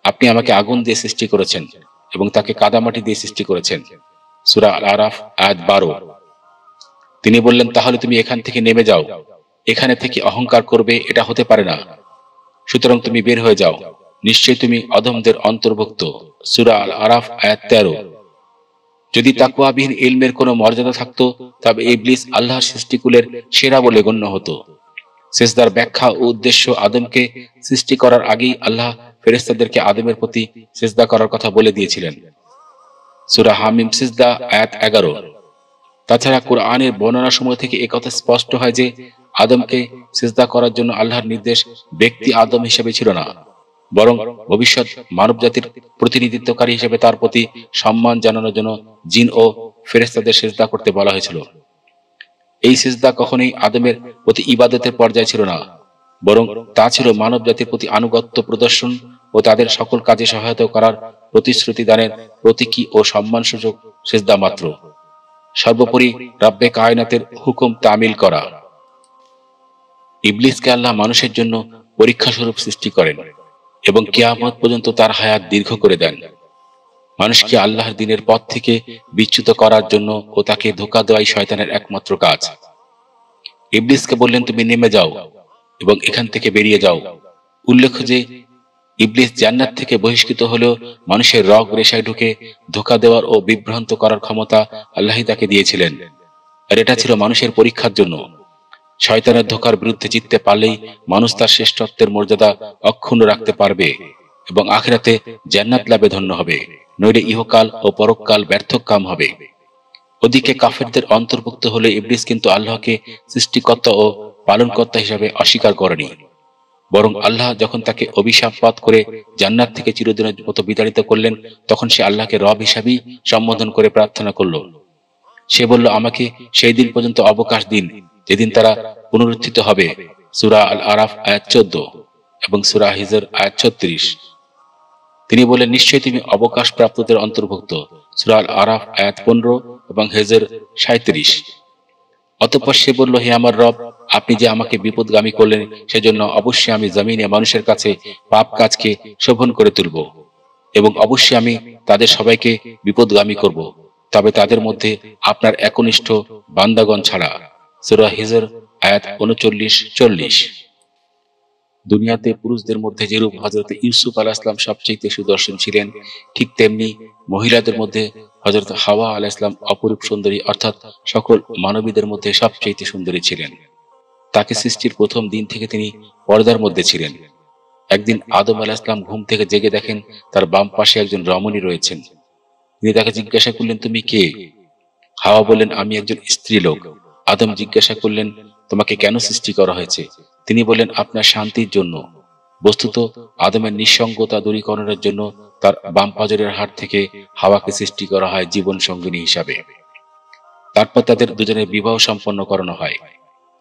আপনি আমাকে আগুন দিয়ে সৃষ্টি করেছেন এবং তাকে কাদামাটি দিয়ে সৃষ্টি করেছেন। সূরা আল আরাফ আয়াত 12। তিনি বললেন, তাহলে তুমি এখান থেকে নেমে যাও, এখানে থেকে অহংকার করবে এটা হতে পারে না, সুতরাং তুমি বের হয়ে যাও, নিশ্চয়ই তুমি অধমদের অন্তর্ভুক্ত। সূরা আল আরাফ আয়াত 13। যদি তাকওয়াবিহীন ইলমের কোনো মর্যাদা থাকতো, তবে ইবলিস আল্লাহর সৃষ্টিকুলের সেরা বলে গণ্য হতো। সিজদার ব্যাখ্যা ও উদ্দেশ্য। আদমকে সৃষ্টি করার আগেই আল্লাহ ফেরেশতাদেরকে আদমের প্রতি সিজদা করার কথা বলে দিয়েছিলেন। সূরা হামিম সিজদা আয়াত 11। তাছাড়া কুরআনের বর্ণনা সমূহ থেকে একথা স্পষ্ট হয় যে আদমকে সিজদা করার জন্য আল্লাহর নির্দেশ ব্যক্তি আদম হিসেবে ছিল না, বরং ভবিষ্যৎ মানবজাতির প্রতিনিধিত্বকারী হিসেবে তার প্রতি সম্মান জানানোর জন্য জিন ও ফেরেশতাদের সিজদা করতে বলা হয়েছিল। এই সিজদা কখনোই আদমের প্রতি ইবাদতের পর্যায়ে ছিল না, বরং তা ছিল মানবজাতির প্রতি আনুগত্য প্রদর্শন ও তাদের সকল কাজে সহায়তা করার প্রতিশ্রুতি দানের প্রতীকী ও সম্মানসূচক সিজদা মাত্র। সর্বোপরি রব্বে কায়নাতের হুকুম তামিল করা। ইবলিসকে আল্লাহ মানুষের জন্য পরীক্ষা স্বরূপ সৃষ্টি করেন এবং কিয়ামত পর্যন্ত তার হায়াত দীর্ঘ করে দেন, মানুষকে আল্লাহর দ্বীনের পথ থেকে বিচ্যুত করার জন্য ও তাকে ধোঁকা দেওয়াই শয়তানের একমাত্র কাজ। ইবলিসকে বললেন, তুমি নেমে যাও এবং এখান থেকে বেরিয়ে যাও। উল্লেখ্য যে ইবলিস জান্নাত থেকে বহিষ্কৃত হলেও মানুষের রগ রেশায় ঢুকে ধোঁকা দেওয়ার ও বিভ্রান্ত করার ক্ষমতা আল্লাহই তাকে দিয়েছিলেন, আর এটা ছিল মানুষের পরীক্ষার জন্য। শয়তানের ধোঁকার বিরুদ্ধে জিততে পারলেই মানুষ তার শ্রেষ্ঠত্বের মর্যাদা অক্ষুণ্ণ রাখতে পারবে এবং আখিরাতে জান্নাত লাভে ধন্য হবে, নইলে ইহকাল ও পরকাল ব্যর্থকাম হবে। ওদিকে কাফেরদের অন্তর্ভুক্ত হলে ইবলিস কিন্তু আল্লাহকে সৃষ্টিকর্তা ও পালনকর্তা হিসাবে অস্বীকার করেনি, বরং আল্লাহ যখন তাকে অভিশাপপাত করে জান্নাত থেকে চিরদিনের মতো বিতাড়িত করলেন, তখন সে আল্লাহকে রব হিসাবেই সম্বোধন করে প্রার্থনা করল। সে বলল, আমাকে সেই দিন পর্যন্ত অবকাশ দিন যেদিন তারা পুনরুত্থিত হবে। সূরা আল আরাফ আয়াত 14 এবং সূরা হিজর আয়াত 36। তিনি বলেন, নিশ্চয়ই তুমি অবকাশ প্রাপ্তদের অন্তর্ভুক্ত। সূরা আল আরাফ আয়াত 15 এবং হিজর 37। অতঃপর সে বলল, হে আমার রব, আপনি যে আমাকে বিপদগামী করলেন, সেজন্য অবশ্যই আমি জমিনে মানুষের কাছে পাপ কাজকে শোভন করে তুলব এবং অবশ্যই আমি তাদের সবাইকে বিপদগামী করব, তবে তাদের মধ্যে আপনার একনিষ্ঠ বান্দাগণ ছাড়া। সূরা হিজর আয়াত 39-40। দুনিয়াতে পুরুষদের মধ্যে যেরূপ হযরত ইউসুফ আলাইহিস সালাম সবচেয়ে সুদর্শন ছিলেন, ঠিক তেমনি মহিলাদের মধ্যে হযরত হাওয়া আলাইহিস সালাম অপরূপ সুন্দরী, অর্থাৎ সকল মানবীদের মধ্যে সবচেয়ে সুন্দরী ছিলেন। তাকে সৃষ্টির প্রথম দিন থেকে তিনি পর্দার মধ্যে ছিলেন। একদিন আদম আলাইহিস সালাম ঘুম থেকে জেগে দেখেন তার বাম পাশে একজন রমণী রয়েছেন। তিনি তাকে জিজ্ঞাসা করলেন, তুমি কে? হাওয়া বললেন, আমি একজন স্ত্রী লোক। আদম জিজ্ঞাসা করলেন, তোমাকে কেন সৃষ্টি করা হয়েছে? তিনি বললেন, আপনার শান্তির জন্য। বস্তুত আদমের নিঃসঙ্গতা দূরীকরণের জন্য তার বাম পাজরের হাড় থেকে হাওয়াকে সৃষ্টি করা হয় জীবন সঙ্গিনী হিসাবে। তারপর তাদের দুজনের বিবাহ সম্পন্ন করানো হয়।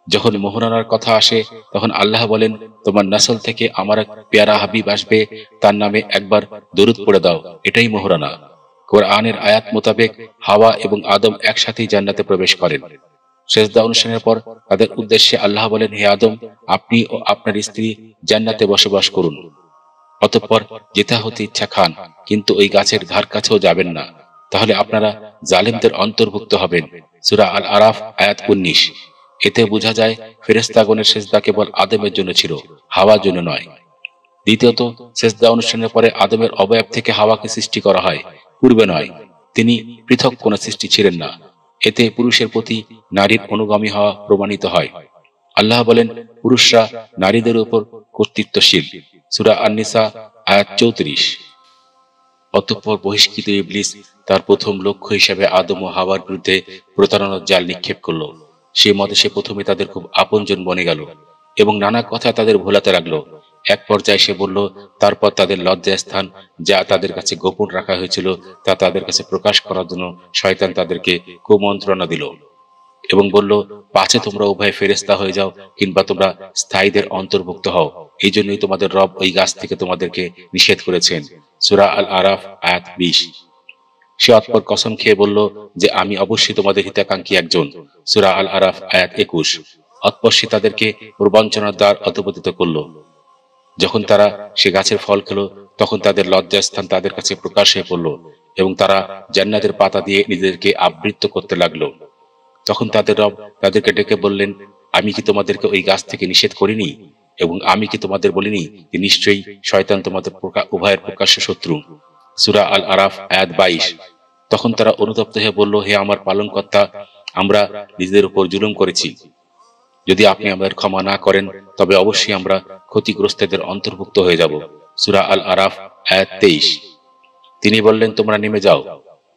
যখন মোহরানার কথা আসে, তখন আল্লাহ বলেন, তোমার নসল থেকে আমার এক পেয়ারা হাবিব আসবে, তার নামে একবার দরুদ পড়ে দাও, এটাই মোহরানা। কোরআনের আয়াত মোতাবেক হাওয়া এবং আদম একসাথেই জান্নাতে প্রবেশ করেন। সেজদা অনুষ্ঠানের পর তাদের উদ্দেশ্যে আল্লাহ বলেন, হে আদম, আপনি ও আপনার স্ত্রী জান্নাতে বসবাস করুন। অতঃপর যেটা হতে ইচ্ছা খান, কিন্তু ওই গাছের ধার কাছেও যাবেন না, তাহলে আপনারা জালিমদের অন্তর্ভুক্ত হবেন। সূরা আল আরাফ আয়াত 19। এতে বোঝা যায় ফেরেশতাগণের সেজদা কেবল আদমের জন্য ছিল, হাওয়ার জন্য নয়। দ্বিতীয়ত, সেজদা অনুষ্ঠানের পরে আদমের অবয়ব থেকে হাওয়াকে সৃষ্টি করা হয়, পূর্বে নয়। তিনি পৃথক কোন সৃষ্টি ছিলেন না। এতে পুরুষের প্রতি নারীর অনুগামী হওয়া প্রমাণিত হয়। আল্লাহ বলেন, পুরুষরা নারীদের উপর কর্তৃত্বশীল। সূরা আন-নিসা আয়াত 34। অতঃপর বহিষ্কৃত ইবলিস তার প্রথম লক্ষ্য হিসেবে আদম ও হাওয়ার বিরুদ্ধে প্রতারণার জাল নিক্ষেপ করল। সে মতে সে প্রথমে তাদের খুব আপনজন বনে গেল এবং নানা কথা তাদের ভোলাতে লাগলো। এক পর্যায়ে সে বলল, তারপর তাদের লজ্জাস্থান যা তাদের কাছে গোপন রাখা হয়েছিল তা তাদের কাছে প্রকাশ করার জন্য শয়তান তাদেরকে কুমন্ত্রণা দিল এবং বলল, পাছে তোমরা উভয় ফেরেশতা হয়ে যাও কিংবা তোমরা স্থায়ীদের অন্তর্ভুক্ত হও, এই জন্যই তোমাদের রব ওই গাছ থেকে তোমাদেরকে নিষেধ করেছেন। সূরা আল আরাফ আয়াত 20। সে অতঃপর কসম খেয়ে বলল যে আমি অবশ্যই তোমাদের হিতাকাঙ্ক্ষী একজন। সূরা আল আরাফ আয়াত 21। অতঃপর সে তাদেরকে প্রবঞ্চনার দ্বার অধঃপতিত করল। যখন তারা সে গাছের ফল খেল তখন তাদের লজ্জাস্থান তাদের কাছে প্রকাশ হয়ে পড়ল এবং তারা জান্নাতের পাতা দিয়ে নিজেদেরকে আবৃত করতে লাগলো। তখন তাদের রব তাদেরকে ডেকে বললেন, আমি কি তোমাদেরকে ওই গাছ থেকে নিষেধ করিনি এবং আমি কি তোমাদের বলিনি যে নিশ্চয়ই শয়তান তোমাদের উভয়ের প্রকাশ্য শত্রু। সূরা আল আরাফ আয়াত 22। তখন তারা অনুতপ্ত হয়ে বলল, হে আমার পালনকর্তা, আমরা নিজেদের উপর জুলুম করেছি, যদি আপনি আমাদের ক্ষমা না করেন তবে অবশ্যই আমরা ক্ষতিগ্রস্তদের অন্তর্ভুক্ত হয়ে যাব। সূরা আল আরাফ আয়াত 23। তিনি বললেন, তোমরা নেমে যাও,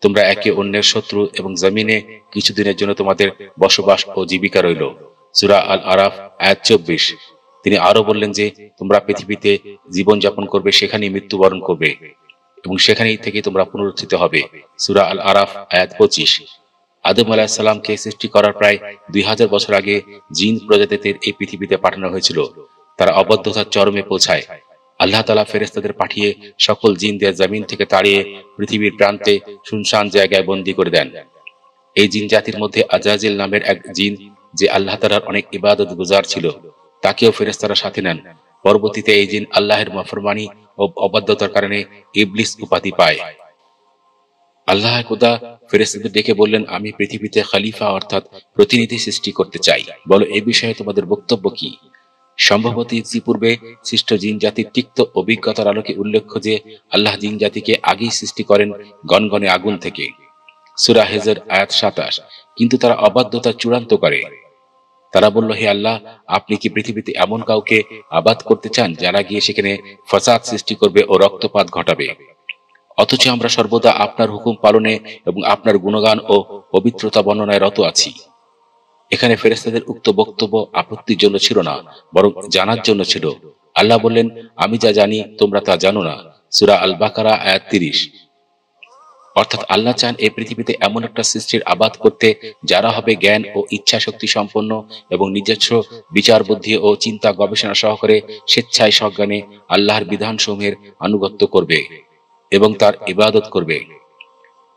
তোমরা একে অন্যের শত্রু এবং জমিনে কিছুদিনের জন্য তোমাদের বসবাস ও জীবিকা রইল। সূরা আল আরাফ আয়াত 24। তিনি আরো বললেন যে তোমরা পৃথিবীতে জীবন যাপন করবে, সেখানেই মৃত্যুবরণ করবে এবং সেখানেই থেকে তোমরা পুনরুত্থিত হবে। সূরা আল আরাফ আয়াত 25। আদম আলাইহিস সালামকে সৃষ্টি করার প্রায় 2000 বছর আগে জিন প্রজাতিদের এই পৃথিবীতে পাঠানো হয়েছিল। তারা অবদ্ধতার চরমে পৌঁছায়। আল্লাহ তাআলা ফেরেশতাদের পাঠিয়ে সকল জিনদের জমিন থেকে তাড়িয়ে পৃথিবীর প্রান্তে শুনশান জায়গায় বন্দী করে দেন। এই জিন জাতির মধ্যে আজাজিল নামের এক জিন, যে আল্লাহ তাআলার অনেক ইবাদত গুজার ছিল, তাকেও ফেরেশতারা সাথে নেন। পরবর্তীতে এই জিন আল্লাহের নাফরমানি ও অবাধ্যতার কারণে ইবলিস উপাধি পায়। আল্লাহ খোদা ফেরেশতাদের ডেকে বললেন, আমি পৃথিবীতে খলিফা অর্থাৎ প্রতিনিধি সৃষ্টি করতে চাই, বলো এই বিষয়ে তোমাদের বক্তব্য কি? সম্ভবত ইতিপূর্বে সৃষ্ট জিন জাতির তিক্ত অভিজ্ঞতার আলোকে উল্লেখ্য যে আল্লাহ জিন জাতিকে আগেই সৃষ্টি করেন গনগনে আগুন থেকে। সূরা হিজর আয়াত 27। কিন্তু তারা অবাধ্যতা চূড়ান্ত করে। তারা বলল, হে আল্লাহ, আপনি কি পৃথিবীতে এমন কাউকে আবাদ করতে চান যারা গিয়ে সেখানে ফাসাদ সৃষ্টি করবে ও রক্তপাত ঘটাবে? অথচ আমরা সর্বদা আপনার হুকুম পালনে এবং আপনার গুণগান ও পবিত্রতা বর্ণনায় রত আছি। এখানে ফেরেশতাদের উক্ত বক্তব্য আপত্তির জন্য ছিল না, বরং জানার জন্য ছিল। আল্লাহ বললেন, আমি যা জানি তোমরা তা জানো না। সূরা আল বাকারা আয়াত 30। অর্থাৎ আল্লাহ চান এই পৃথিবীতে এমন একটা সৃষ্টির আবাদ করতে যারা হবে জ্ঞান ও ইচ্ছা শক্তি সম্পন্ন এবং নিজস্ব বিচার বুদ্ধি ও চিন্তা গবেষণা সহকারে স্বেচ্ছায় সজ্ঞানে আল্লাহর বিধানসমূহের আনুগত্য করবে এবং তার ইবাদত করবে।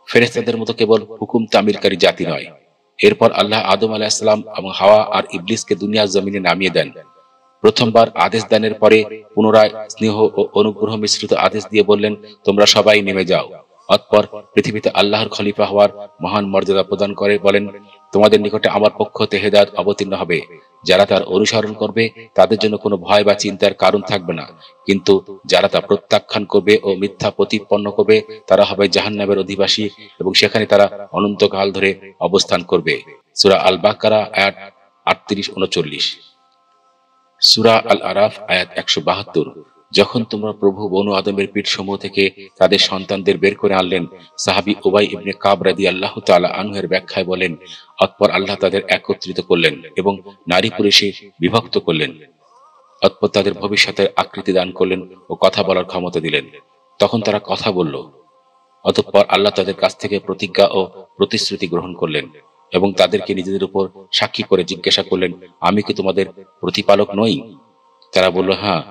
ফেরেশতাদের মতো কেবল হুকুম তামিলকারী জাতি নয়। এরপর আল্লাহ আদম আলাইহিস সালাম এবং হাওয়া আর ইবলিসকে দুনিয়ার জমিনে নামিয়ে দেন। প্রথমবার আদেশ দানের পরে পুনরায় স্নেহ ও অনুগ্রহ মিশ্রিত আদেশ দিয়ে বললেন, তোমরা সবাই নেমে যাও। অতঃপর পৃথিবীতে আল্লাহর খলিফা হওয়ার মহান মর্যাদা প্রদান করে বলেন, তোমাদের নিকটে আমার পক্ষ হতে হেদায়েত অবতীর্ণ হবে। যারা তার অনুসরণ করবে তাদের জন্য কোনো ভয় বা চিন্তার কারণ থাকবে না, কিন্তু যারা তা প্রত্যাখ্যান করবে ও মিথ্যা প্রতিপন্ন করবে তারা হবে জাহান্নামের অধিবাসী এবং সেখানে তারা অনন্তকাল ধরে অবস্থান করবে। সূরা আল বাকারা আয়াত 38-39। সূরা আল আরাফ আয়াত 172। যখন তোমরা প্রভু বনু আদমের পিঠ সমূহ থেকে তাদের সন্তানদের বের করে আনলেন, সাহাবী উবাই ইবনে কাব রাদিয়াল্লাহু তাআলা আনহু এর ব্যাখ্যায় বলেন, অতঃপর আল্লাহ তাদের একত্রিত করলেন এবং নারী পুরুষে বিভক্ত করলেন। অতঃপর তাদের ভবিষ্যতের আকৃতি দান করলেন ও কথা বলার ক্ষমতা দিলেন। তখন তারা কথা বলল। অতঃপর আল্লাহ তাদের কাছ থেকে প্রতিজ্ঞা ও প্রতিশ্রুতি গ্রহণ করলেন এবং তাদেরকে নিজেদের উপর সাক্ষী করে জিজ্ঞাসা করলেন, আমি কি তোমাদের প্রতিপালক নই? তারা বলল, হ্যাঁ।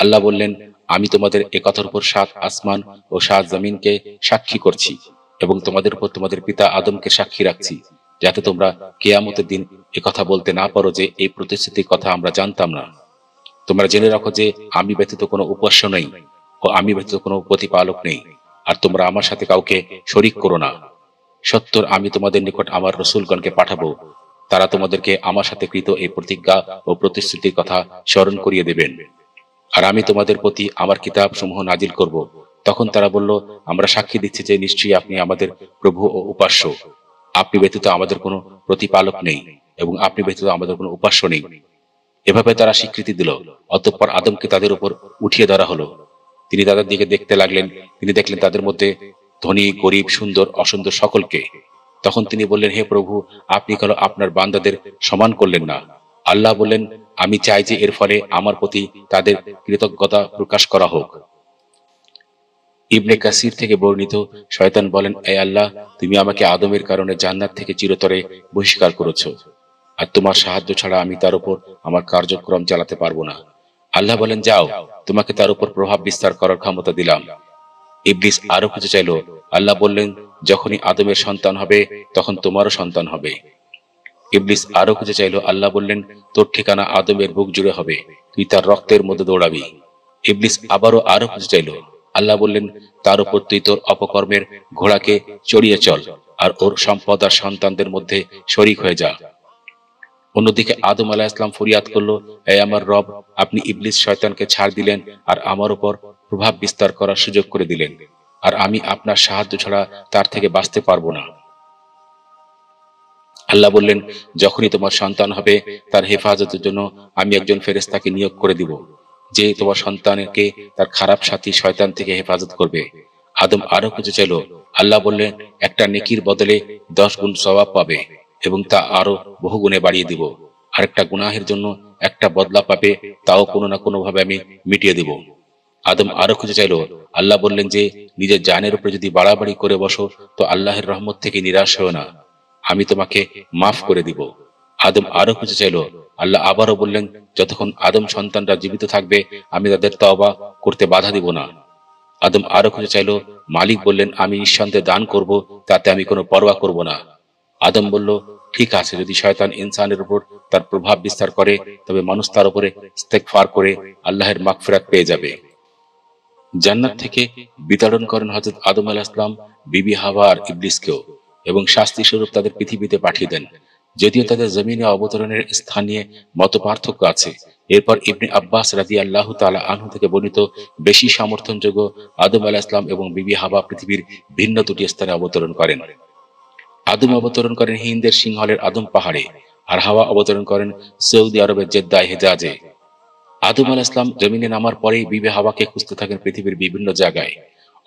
আল্লাহ বললেন, আমি তোমাদের এ কথার উপর 7 আসমান ও 7 জমিনকে সাক্ষী করছি এবং তোমাদের উপর তোমাদের পিতা আদমকে সাক্ষী রাখছি, যাতে তোমরা কিয়ামতের দিন এ কথা বলতে না পারো যে এই প্রতিশ্রুতির কথা আমরা জানতাম না। তোমরা জেনে রাখো যে আমি ব্যতীত কোনো উপাস্য নেই ও আমি ব্যতীত কোনো প্রতিপালক নেই, আর তোমরা আমার সাথে কাউকে শরীক করো না। সত্তর আমি তোমাদের নিকট আমার রসূলগণকে পাঠাবো, তারা তোমাদেরকে আমার সাথে কৃত এই প্রতিজ্ঞা ও প্রতিশ্রুতির কথা স্মরণ করিয়ে দেবেন, আর আমি তোমাদের প্রতি আমার কিতাব সমূহ নাজিল করব। তখন তারা বলল, আমরা সাক্ষী দিচ্ছি যে নিশ্চয়ই আপনি আমাদের প্রভু ও উপাস্য, আপনি ব্যতীত আমাদের কোনো প্রতিপালক নেই এবং আপনি ব্যতীত আমাদের কোনো উপাস্য নেই। এভাবে তারা স্বীকৃতি দিল। অতঃপর আদমকে তাদের উপর উঠিয়ে ধরা হলো। তিনি তাদের দিকে দেখতে লাগলেন। তিনি দেখলেন তাদের মধ্যে ধনী, গরিব, সুন্দর, অসুন্দর সকলকে। তখন তিনি বললেন, হে প্রভু, আপনি কেন আপনার বান্দাদের সমান করলেন না? আল্লাহ বললেন, আমি চাই যে এর ফলে আমার প্রতি তাদের কৃতজ্ঞতা প্রকাশ করা হোক। ইবনে কাসির থেকে বর্ণিত, শয়তান বলেন, এ আল্লাহ, তুমি আমাকে আদমের কারণে জান্নাত থেকে চিরতরে বহিষ্কার করেছো, আর তোমার সাহায্য ছাড়া আমি তার উপর আমার কার্যক্রম চালাতে পারবো না। আল্লাহ বলেন, যাও, তোমাকে তার উপর প্রভাব বিস্তার করার ক্ষমতা দিলাম। ইবলিস আরো কিছু চাইল। আল্লাহ বললেন, যখনই আদমের সন্তান হবে তখন তোমারও সন্তান হবে। ইবলিস আরো কিছু চাইল। আল্লাহ বললেন, তোর ঠিকানা আদমের বুক জুড়ে হবে, তুই তার রক্তের মধ্যে দৌড়াবি। ইবলিস আবারও আরো কিছু চাইল। আল্লাহ বললেন, তার উপর তুই তোর অপকর্মের ঘোড়াকে চড়িয়ে চল, আর ওর সম্পদ আর সন্তানদের মধ্যে শরিক হয়ে যা। অন্যদিকে আদম আলাহ ইসলাম ফরিয়াদ করলো, এ আমার রব, আপনি ইবলিস শয়তানকে ছাড় দিলেন আর আমার উপর প্রভাব বিস্তার করার সুযোগ করে দিলেন, আর আমি আপনার সাহায্য ছাড়া তার থেকে বাঁচতে পারবো না। আল্লাহ বললেন, যখনই তোমার সন্তান হবে তার হেফাজতের জন্য আমি একজন ফেরেশতাকে নিয়োগ করে দিব, যে তোমার সন্তানকে তার খারাপ সাথী শয়তান থেকে হেফাজত করবে। আদম আরো কিছু চাইল। আল্লাহ বললেন, একটা নেকির বদলে 10 গুণ সওয়াব পাবে, এবং তা আরো বহু গুণে বাড়িয়ে দিব। আরেকটা গুনাহের জন্য একটা বদলা পাবে, তাও কোনো না কোনো ভাবে আমি মিটিয়ে দিব। আদম আরো কিছু চাইল। আল্লাহ বললেন যে, নিজের জানের উপরে যদি বাড়াবাড়ি করে বসো তো আল্লাহর রহমত থেকে নিরাশ হও না, আমি তোমাকে মাফ করে দিব। আদম আরো কিছু চাইল। আল্লাহ আবারও বললেন, যতক্ষণ আদম সন্তানরা জীবিত থাকবে আমি তাদের তওবা করতে বাধা দিব না। আদম আরো কিছু চাইল। মালিক বললেন, আমি নিঃসন্দেহে দান করব, তাতে আমি কোনো পরোয়া করব না। আদম বলল, ঠিক আছে, যদি শয়তান ইনসানের উপর তার প্রভাব বিস্তার করে তবে মানুষ তার উপরে ইস্তেগফার করে আল্লাহর মাগফিরাত পেয়ে যাবে। জান্নাত থেকে বিতাড়ন করেন হযরত আদম আলাইহিস সালাম বিবি হাওয়া আর ইবলিসকেও, এবং শাস্তি স্বরূপ তাদের পৃথিবীতে পাঠিয়ে দেন। যদিও তাদের জমিনে অবতরণের স্থান নিয়ে মত পার্থক্য আছে। এরপর ইবনে আব্বাস রাদিয়াল্লাহু তাআলা আনহু থেকে বর্ণিত, বেশি সমর্থনযোগ্য, আদম আলাইহিস সালাম এবং বিবি হাওয়া পৃথিবীর ভিন্ন দুটি স্থানে অবতরণ করেন। আদম অবতরণ করেন হিন্দের সিংহলের আদম পাহাড়ে, আর হাওয়া অবতরণ করেন সৌদি আরবের জেদ্দায় হেজাজে। আদম আলাইহিস সালাম জমিনে নামার পরেই বিবি হাওয়াকে খুঁজতে থাকেন পৃথিবীর বিভিন্ন জায়গায়।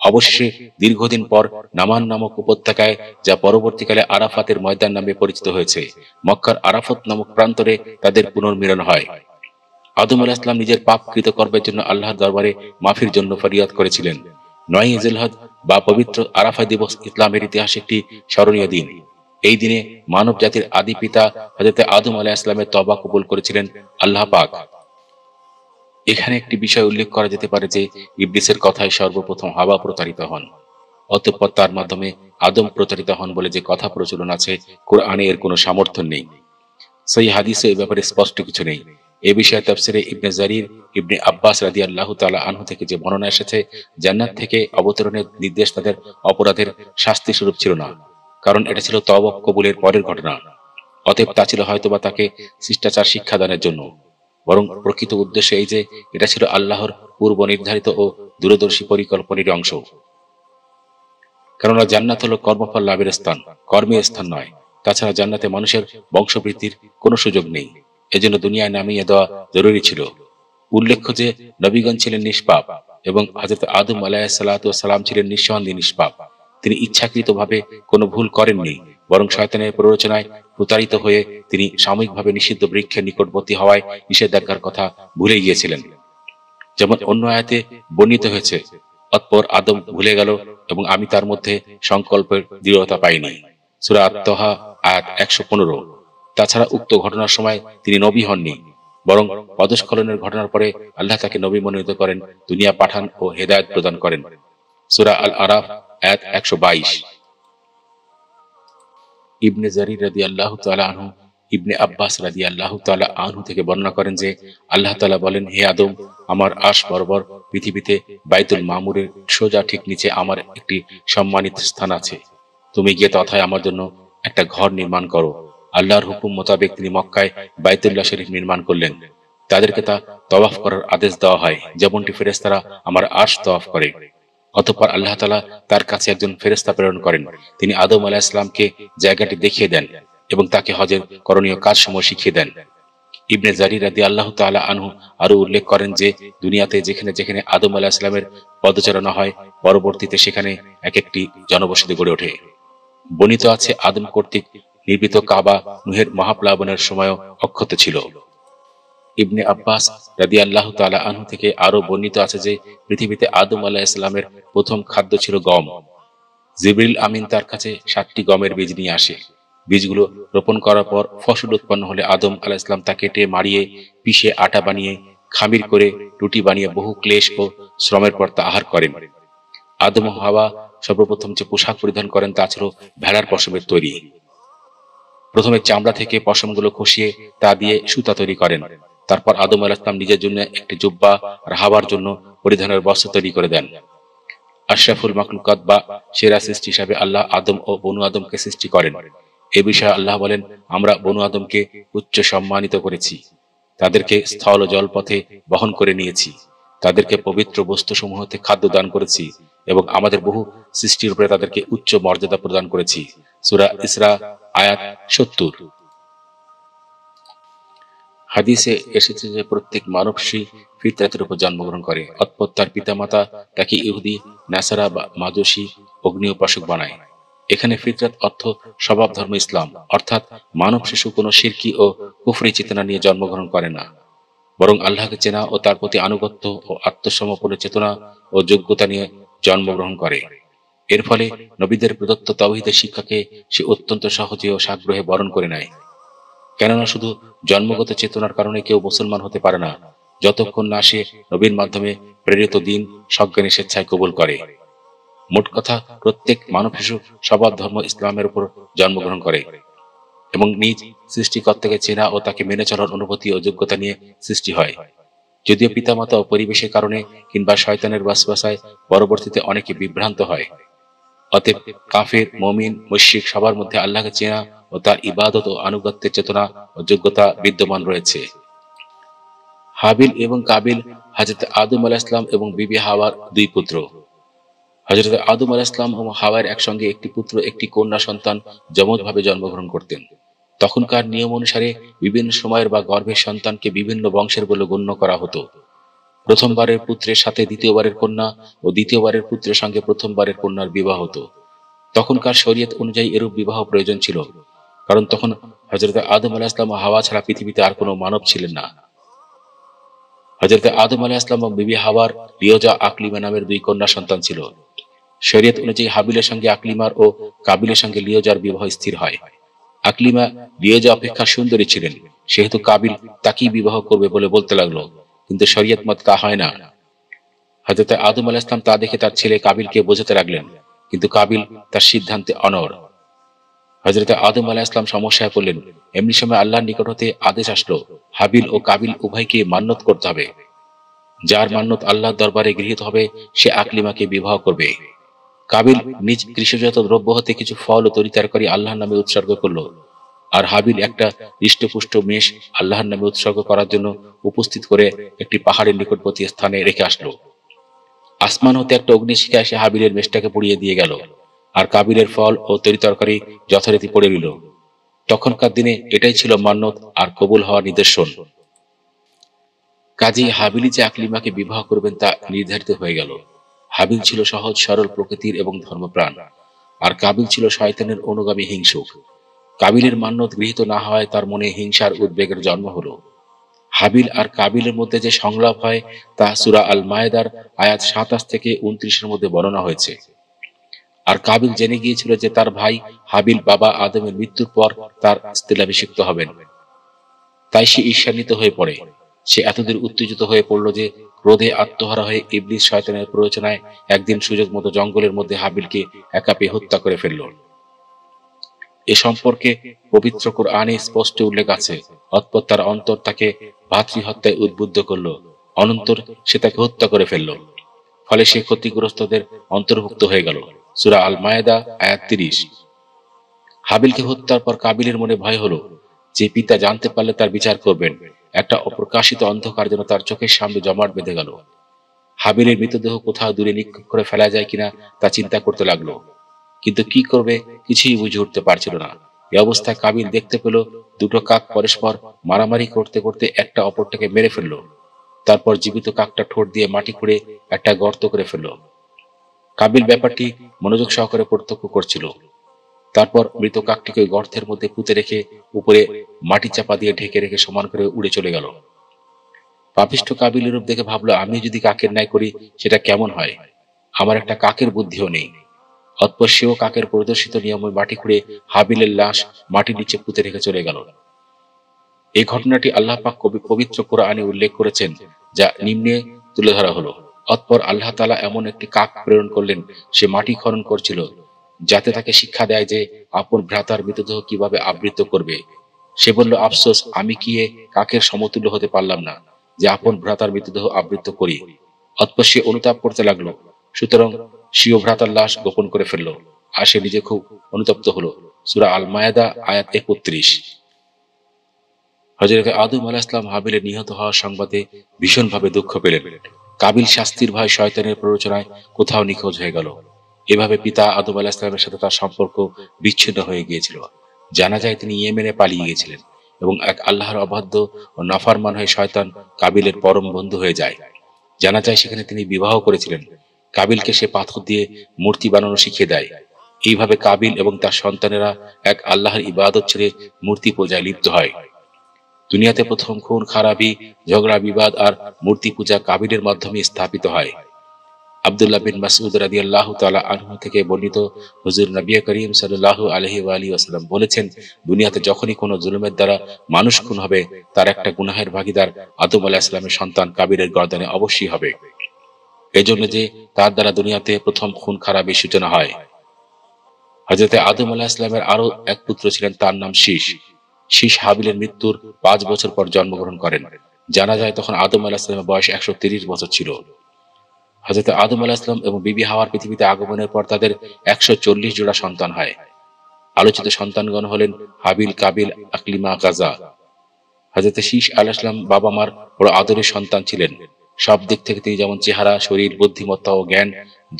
অবশেষে দীর্ঘদিন পর নামান নামক উপত্যকায়, যা পরবর্তীকালে আরাফাতের ময়দান নামে পরিচিত হয়েছে, মক্কার আরাফত নামক প্রান্তরে তাদের পুনর্মিলন হয়। আদম আলাইহিস সালাম নিজের পাপ কৃতকর্মের জন্য আল্লাহর দরবারে মাফির জন্য ফরিয়াদ করেছিলেন। 9 জিলহজ বা পবিত্র আরাফা দিবস ইসলামের ইতিহাসে একটি স্মরণীয় দিন। এই দিনে মানব জাতির আদি পিতা হযরত আদম আলাইহিস সালামের তওবা কবুল করেছিলেন আল্লাহ পাক। এখানে একটি বিষয় উল্লেখ করা যেতে পারে যে, ইবলিসের কথায় সর্বপ্রথম হাওয়া প্রতারিত হন, অতঃপর তার মাধ্যমে আদম প্রতারিত হন বলে যে কথা প্রচলন আছে, কোরআনে এর কোনো সমর্থন নেই। সহিহ হাদিসে এই ব্যাপারে স্পষ্ট কিছু নেই। এ বিষয়ে তাফসিরে ইবনে জারির, ইবনে আব্বাস রাদিয়াল্লাহু তাআলা আনহু থেকে যে বর্ণনা এসেছে, জান্নাত থেকে অবতরণের নির্দেশ তাদের অপরাধের শাস্তি স্বরূপ ছিল না, কারণ এটা ছিল তওবা কবুলের পরের ঘটনা। অতএব তা ছিল হয়তোবা তাকে শিষ্টাচার শিক্ষাদানের জন্য, বরং প্রকৃত উদ্দেশ্য এই যে, এটা ছিল আল্লাহর পূর্ব নির্ধারিত ও দূরদর্শী পরিকল্পনার অংশ। কেননা জান্নাত হলো কর্মফল লাভের স্থান, কর্মের স্থান নয়। তাছাড়া জান্নাতে মানুষের বংশবৃদ্ধির কোনো সুযোগ নেই, এজন্য দুনিয়ায় নামিয়ে দেওয়া জরুরি ছিল। উল্লেখ্য যে, নবীগণ ছিলেন নিষ্পাপ এবং হযরত আদম আলাইহিস সালাতু ওয়াস সালাম ছিলেন নিঃসন্দেহে নিষ্পাপ। তিনি ইচ্ছাকৃতভাবে কোনো ভুল করেননি, বরং শয়তানের প্ররোচনায় প্রতারিত হয়ে তিনি সাময়িকভাবে নিষিদ্ধ বৃক্ষের নিকটবর্তী হওয়ায় নিষেধাজ্ঞার কথা ভুলে গিয়েছিলেন। যেমন অন্য আয়াতে বর্ণিত হয়েছে, অতঃপর আদম ভুলে গেল এবং আমি তার মধ্যে সংকল্পের দৃঢ়তা পাইনি। সূরা আত-তাহা আয়াত 115। তাছাড়া উক্ত ঘটনার সময় তিনি নবী হননি, বরং পদস্খলনের ঘটনার পরে আল্লাহ তাকে নবী মনোনীত করেন, দুনিয়া পাঠান ও হেদায়েত প্রদান করেন। সূরা আল আরাফ আয়াত 122। ইবনে জারির রাদিয়াল্লাহু তাআলা আনহু ইবনে আব্বাস রাদিয়াল্লাহু তাআলা আনহু থেকে বর্ণনা করেন যে, আল্লাহ তাআলা বলেন, হে আদম, আমার আরশ বরাবর পৃথিবীতে বাইতুল মামুরের সোজা ঠিক নিচে আমার একটি সম্মানিত স্থান আছে। তুমি গিয়ে তথায় আমার জন্য একটা ঘর নির্মাণ করো। আল্লাহর হুকুম মোতাবেক তিনি মক্কায় বাইতুল্লাহ শরীফ নির্মাণ করলেন। তাদেরকে তা তওয়াফ করার আদেশ দেওয়া হয়, যেমনটি ফেরেশতারা আমার আরশ তওয়াফ করে। অতঃপর আল্লাহ তাআলা তার কাছে একজন ফেরেশতা প্রেরণ করেন। তিনি আদম আলাইহিস সালামকে জায়গাটি দেখিয়ে দেন এবং তাকে হজের করণীয় কাজসমূহ শিখিয়ে দেন। ইবনে জারির রাদিয়াল্লাহু তাআলা আনহু আরো উল্লেখ করেন যে, দুনিয়াতে যেখানে যেখানে আদম আলাইহিস সালামের পদচারণা হয়, পরবর্তীতে সেখানে এক একটি জনবসতি গড়ে ওঠে। বর্ণিত আছে, আদম কর্তৃক নির্মিত কাবা নূহের মহাপ্লাবনের সময়ও অক্ষত ছিল। ইবনে আব্বাস রাদিয়াল্লাহু তাআলা আনহু থেকে আরো বর্ণিত আছে যে পৃথিবীতে আদম আলাইহিস সালামের প্রথম খাদ্য ছিল গম। জিবরিল আমিন তার কাছে 7টি গমের বীজ নিয়ে আসে। বীজগুলো রোপণ করার পর ফসল উৎপন্ন হলে আদম আলাইহিস সালাম তা কেটে মাড়িয়ে পিষে আটা বানিয়ে খামির করে রুটি বানিয়ে বহু ক্লেশ ও শ্রমের পর তা আহার করেন। আদম ও হাওয়া সর্বপ্রথম যে পোশাক পরিধান করেন তা ছিল ভেড়ার পশমের তৈরি। প্রথমে চামড়া থেকে পশমগুলো খসিয়ে তা দিয়ে সুতা তৈরি করেন। তারপর আদম আলাইহিস সালাম নিজের জন্য একটি জুব্বা আর হাওয়ার জন্য পরিধানের বস্ত্র তৈরি করে দেন। আশরাফুল মাখলুকাত বা সেরা সৃষ্টি হিসাবে আল্লাহ আদম ও বনু আদমকে সৃষ্টি করেন। এ বিষয়ে আল্লাহ বলেন, আমরা বনু আদমকে উচ্চ সম্মানিত করেছি, তাদেরকে স্থল ও জলপথে বহন করে নিয়েছি, তাদেরকে পবিত্র বস্তুসমূহ হতে খাদ্য দান করেছি এবং আমাদের বহু সৃষ্টির উপরে তাদেরকে উচ্চ মর্যাদা প্রদান করেছি। সূরা ইসরা আয়াত 70। হাদিসে এসেছে যে প্রত্যেক মানবসী ফিতরাতের উপর জন্মগ্রহণ করে, অতঃপর তার পিতামাতা তাকে ইহুদি, নাসারা বা মাজুসী, অগ্নি উপাসক বানায়। এখানে ফিতরাত অর্থ স্বভাব ধর্ম ইসলাম, অর্থাৎ মানব শিশু কোনো শিরকি ও কুফরি চেতনা নিয়ে জন্মগ্রহণ করে না, বরং আল্লাহকে চেনা ও তার প্রতি আনুগত্য ও আত্মসমর্পণের চেতনা ও যোগ্যতা নিয়ে জন্মগ্রহণ করে। এর ফলে নবীদের প্রদত্ত তাওহীদের শিক্ষাকে সে অত্যন্ত সহজে ও সাগ্রহে বরণ করে নেয়। কেননা শুধু জন্মগত চেতনার কারণে কেউ মুসলমান হতে পারে না, যতক্ষণ না সে নবীর মাধ্যমে প্রেরিত দিন সজ্ঞানে স্বেচ্ছায় কবুল করে। মোট কথা, প্রত্যেক মানব শিশু স্বভাব ধর্ম ইসলামের উপর জন্মগ্রহণ করে এবং নিজ সৃষ্টিকর্তাকে চেনা ও তাকে মেনে চলার অনুভূতি ও যোগ্যতা নিয়ে সৃষ্টি হয়। যদিও পিতামাতা ও পরিবেশের কারণে কিংবা শয়তানের ওয়াসওয়াসায় পরবর্তীতে অনেকে বিভ্রান্ত হয়। অতএব কাফের, মুমিন, মুশরিক সবার মধ্যে আল্লাহকে চেনা ও তার ইবাদত ও আনুগত্যের চেতনা ও যোগ্যতা বিদ্যমান রয়েছে। হাবিল এবং কাবিল হযরত আদম আলাইহিস সালাম এবং বিবি হাওয়ার দুই পুত্র। হযরত আদম আলাইহিস সালাম ও হাওয়ার একসঙ্গে একটি পুত্র একটি কন্যা সন্তান যমজভাবে জন্মগ্রহণ করতেন। তখনকার নিয়ম অনুসারে বিভিন্ন সময়ের বা গর্ভের সন্তানকে বিভিন্ন বংশের বলে গণ্য করা হতো। প্রথমবারের পুত্রের সাথে দ্বিতীয়বারের কন্যা ও দ্বিতীয়বারের পুত্রের সঙ্গে প্রথমবারের কন্যার বিবাহ হতো। তখনকার শরীয়ত অনুযায়ী এরূপ বিবাহ প্রয়োজন ছিল, কারণ তখন হযরত আদম আলাইহিস সালাম ও হাওয়া ছাড়া পৃথিবীতে আর কোনো মানব ছিলেন না। হযরত আদম আলাইহিস সালাম ও বিবি হাওয়ার লিওজা, আকলিমা নামের দুই কন্যা সন্তান ছিল। শরীয়ত অনুযায়ী হাবিলের সঙ্গে আকলিমার ও কাবিলের সঙ্গে লিওজার বিবাহ স্থির হয়। আকলিমা লিওজা অপেক্ষা সুন্দরী ছিলেন, সেহেতু কাবিল তাকেই বিবাহ করবে বলে বলতে লাগলো, কিন্তু শরীয়ত মতে তা হয় না। হযরত আদম আলাইহিস সালাম তা দেখে তার ছেলে কাবিলকে বোঝাতে লাগলেন, কিন্তু কাবিল তার সিদ্ধান্তে অনড়। হযরত আদম আলাইহিস সালাম সমস্যায় পড়লেন। এমনি সময় আল্লাহর নিকট হতে আদেশ আসলো, হাবিল ও কাবিল উভয়কে মান্যত করতে হবে। যার মান্যত আল্লাহর দরবারে গৃহীত হবে সে আকলিমাকে বিবাহ করবে। কাবিল নিজ কৃষিজাত দ্রব্য হতে কিছু ফল ও তরিতরকারি আল্লাহর নামে উৎসর্গ করলো, আর হাবিল একটা হৃষ্টপুষ্ট মেষ আল্লাহর নামে উৎসর্গ করার জন্য উপস্থিত করে একটি পাহাড়ের নিকটবর্তী স্থানে রেখে আসলো। আসমান হতে একটা অগ্নিশিখা এসে হাবিলের মেষটাকে পুড়িয়ে দিয়ে গেল, আর কাবিলের ফল ও তরিতরকারি যথারীতি পড়ে রইল। তখনকার দিনে এটাই ছিল মান্যত আর কবুল হওয়ার নিদর্শন। কাজেই হাবিলি যে আকলিমাকে বিবাহ করবেন তা নির্ধারিত হয়ে গেল। হাবিল ছিল সহজ সরল প্রকৃতির এবং ধর্মপ্রাণ, আর কাবিল ছিল শয়তানের অনুগামী হিংসুক। কাবিলের মান্যত গৃহীত না হওয়ায় তার মনে হিংসার উদ্বেগের জন্ম হলো। হাবিল আর কাবিলের মধ্যে যে সংলাপ হয় তা সূরা আল মায়েদার আয়াত 27 থেকে 29-এর মধ্যে বর্ণনা হয়েছে। আর কাবিল জেনে গিয়েছিল যে তার ভাই হাবিল বাবা আদমের মৃত্যুর পর তার স্থলাভিষিক্ত হবেন, তাই সে ঈর্ষান্বিত হয়ে পড়ে। সে এতদূর উত্তেজিত হয়ে পড়ল যে ক্রোধে আত্মহারা হয়ে ইবলিস শয়তানের প্ররোচনায় একদিন সুযোগ মতো জঙ্গলের মধ্যে হাবিলকে একা পেয়ে হত্যা করে ফেলল। এ সম্পর্কে পবিত্র কোরআনে স্পষ্ট উল্লেখ আছে। অতঃপর তার অন্তর তাকে ভাতৃহত্যায় উদ্বুদ্ধ করল, অনন্তর সে তাকে হত্যা করে ফেলল। ফলে সে ক্ষতিগ্রস্তদের অন্তর্ভুক্ত হয়ে গেল। সূরা আল মায়েদা আয়াত 30। হাবিলকে হত্যার পর কাবিলের মনে ভয় হলো যে পিতা জানতে পারলে তার বিচার করবেন। একটা অপ্রকাশিত অন্ধকার যেন তার চোখের সামনে জমাট বেঁধে গেল। হাবিলের মৃতদেহ কোথাও দূরে নিক্ষেপ করে ফেলা যায় কিনা তা চিন্তা করতে লাগলো, কিন্তু কি করবে কিছুই বুঝে উঠতে পারছিল না। এই অবস্থায় কাবিল দেখতে পেল দুটো কাক পরস্পর মারামারি করতে করতে একটা অপরটাকে মেরে ফেলল। তারপর জীবিত কাকটা ঠোঁট দিয়ে মাটি খুঁড়ে একটা গর্ত করে ফেলল। কাবিল ব্যাপারটি মনোযোগ সহকারে প্রত্যক্ষ করছিল। তারপর মৃত কাকটিকে ওই গর্তের মধ্যে পুঁতে রেখে উপরে মাটি চাপা দিয়ে ঢেকে রেখে সমান করে উড়ে চলে গেল। পাপিষ্ঠ কাবিলের রূপ দেখে ভাবলো, আমি যদি কাকের ন্যায় করি সেটা কেমন হয়, আমার একটা কাকের বুদ্ধিও নেই। অতঃপর সেও কাকের প্রদর্শিত নিয়মে মাটি খুঁড়ে হাবিলের লাশ মাটির নিচে পুঁতে রেখে চলে গেল। এই ঘটনাটি আল্লাহ পাক পবিত্র কোরআনে উল্লেখ করেছেন, যা নিম্নে তুলে ধরা হলো। অতঃপর আল্লাহ তাআলা এমন একটি কাক প্রেরণ করলেন, সে মাটি খনন করছিল, যাতে তাকে শিক্ষা দেয় যে আপন ভ্রাতার মৃতদেহ কিভাবে আবৃত করবে। সে বলল, আফসোস, আমি কি এ কাকের সমতুল্য হতে পারলাম না যে আপন ভ্রাতার মৃতদেহ আবৃত করি। অতঃপর সে অনুতাপ করতে লাগলো। সুতরাং স্বীয় ভ্রাতার লাশ গোপন করে ফেলল, আর সে নিজে খুব অনুতপ্ত হলো। সূরা আল মায়েদা আয়াত 31। হযরত আদম আলাইহিস সালাম হাবিলের নিহত হওয়ার সংবাদে ভীষণভাবে দুঃখ পেলেন। কাবিল শাস্তির ভয় শয়তানের প্ররোচনায় কোথাও নিখোঁজ হয়ে গেল। এভাবে পিতা আদম আলাইহিস সালামের সাথে তার সম্পর্ক বিচ্ছিন্ন হয়ে গিয়েছিল। জানা যায় তিনি ইয়েমেনে পালিয়ে গিয়েছিলেন এবং এক আল্লাহর অবাধ্য ও নাফরমান হয়ে শয়তান কাবিলের পরম বন্ধু হয়ে যায়। জানা যায় সেখানে তিনি বিবাহ করেছিলেন। কাবিলকে সে পাথর দিয়ে মূর্তি বানানো শিখিয়ে দেয়। এইভাবে কাবিল এবং তার সন্তানেরা এক আল্লাহর ইবাদত ছেড়ে মূর্তি পূজায় লিপ্ত হয়। দুনিয়াতে প্রথম খুন খারাপি, ঝগড়া বিবাদ আর মূর্তি পূজা কাবিলের মাধ্যমে স্থাপিত হয়। আব্দুল্লাহ বিন মাসউদ রাদিয়াল্লাহু তাআলা আনহু থেকে বর্ণিত, হুজুর নবী করিম সাল্লাল্লাহু আলাইহি ওয়া আলিহি ওয়াসাল্লাম বলেছেন, দুনিয়াতে যখনই কোনো জুলুমের দ্বারা মানুষ খুন হবে, তার একটা গুনাহের ভাগীদার আদম আলাইহিস সালামের সন্তান কাবিলের গর্দানে অবশ্যই হবে। এজন্য যে তার দ্বারা দুনিয়াতে প্রথম খুন খারাপির সূচনা হয়। হযরত আদম আলাইহিস সালামের আরো এক পুত্র ছিলেন, তার নাম শীশ। শীশ হাবিলের মৃত্যুর 5 বছর পর জন্মগ্রহণ করেন। জানা যায় তখন আদম আলাইহিস সালামের বয়স 130 বছর ছিল। হযরত আদম আলাইহিস সালাম এবং বিবি হাওয়ার পৃথিবীতে আগমনের পর তাদের 140 জোড়া সন্তান হয়। আলোচিত সন্তানগণ হলেন হাবিল, কাবিল, আকলিমা, গাজা। হযরত শীশ আলাইহিস সালাম বাবা মার বড় আদরের সন্তান ছিলেন। সব দিক থেকে তিনি যেমন চেহারা, শরীর, বুদ্ধিমত্তা ও জ্ঞান,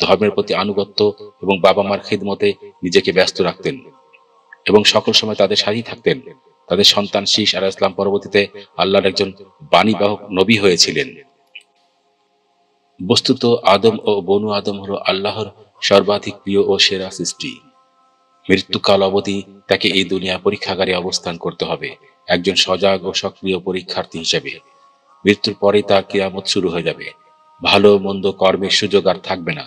ধর্মের প্রতি আনুগত্য এবং বাবা মার খিদমতে নিজেকে ব্যস্ত রাখতেন এবং সকল সময় তাদের সাথেই থাকতেন। তাদের সন্তান শীশ আলাইহিস সালাম পরবর্তীতে আল্লাহর একজন বাণীবাহক নবী হয়েছিলেন। বস্তুত আদম ও বনু আদম হলো আল্লাহর সর্বাধিক প্রিয় ও সেরা সৃষ্টি। মৃত্যুকাল অবধি তাকে এই দুনিয়া পরীক্ষাগারে অবস্থান করতে হবে, একজন সজাগ ও সক্রিয় পরীক্ষার্থী হিসেবে। মৃত্যুর পরেই তার কিয়ামত শুরু হয়ে যাবে। ভালো মন্দ কর্মের সুযোগ আর থাকবে না।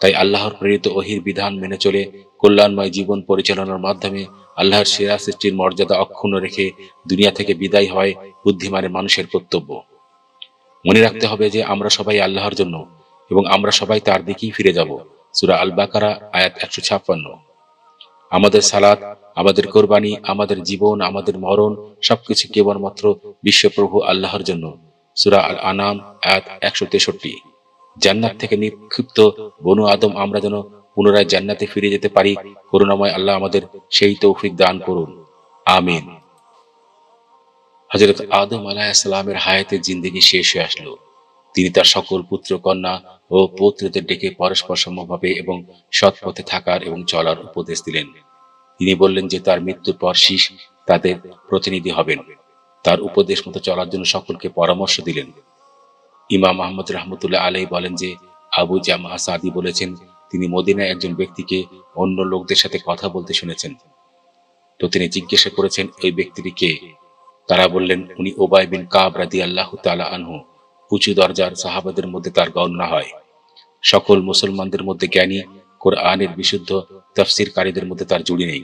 তাই আল্লাহর প্রেরিত ওহীর বিধান মেনে চলে কল্যাণময় জীবন পরিচালনার মাধ্যমে আল্লাহর সেরা সৃষ্টির মর্যাদা অক্ষুণ্ণ রেখে দুনিয়া থেকে বিদায় হয় বুদ্ধিমানের মানুষের কর্তব্য। মনে রাখতে হবে যে আমরা সবাই আল্লাহর জন্য এবং আমরা সবাই তার দিকেই ফিরে যাব। সূরা আল বাকারা আয়াত 156। আমাদের সালাত, আমাদের কোরবানি, আমাদের জীবন, আমাদের মরণ সবকিছু কেবলমাত্র বিশ্বপ্রভু আল্লাহর জন্য। সূরা আল আনাম আয়াত 163। জান্নাত থেকে নিক্ষিপ্ত বনু আদম আমরা যেন পুনরায় জান্নাতে ফিরে যেতে পারি, করুণাময় আল্লাহ আমাদের সেই তৌফিক দান করুন। আমিন। হযরত আদম আলাইহিস সালামের হায়াতে জিন্দেগি শেষ হয়ে আসলো। তিনি তার সকল পুত্র কন্যা ও পৌত্রদের ডেকে পরস্পর সমভাবে এবং সৎ পথে থাকার এবং চলার উপদেশ দিলেন। তিনি বললেন যে তার মৃত্যুর পর শীশ তাদের প্রতিনিধি হবেন। তার উপদেশ মতো চলার জন্য সকলকে পরামর্শ দিলেন। ইমাম আহমদ রাহমাতুল্লাহ আলাইহি বলেন যে আবু জামা সাদি বলেছেন, তিনি মদিনায় একজন ব্যক্তিকে অন্য লোকদের সাথে কথা বলতে শুনেছেন। তো তিনি জিজ্ঞাসা করেছেন, ওই ব্যক্তিটি কে? তারা বললেন, উনি উবাই বিন কাব রাদিয়াল্লাহু তাআলা আনহু। উঁচু দরজার সাহাবাদের মধ্যে তার গণনা হয়। সকল মুসলমানদের মধ্যে জ্ঞানী, কোরআনের বিশুদ্ধ তাফসীরকারীদের মধ্যে তার জুড়ি নেই।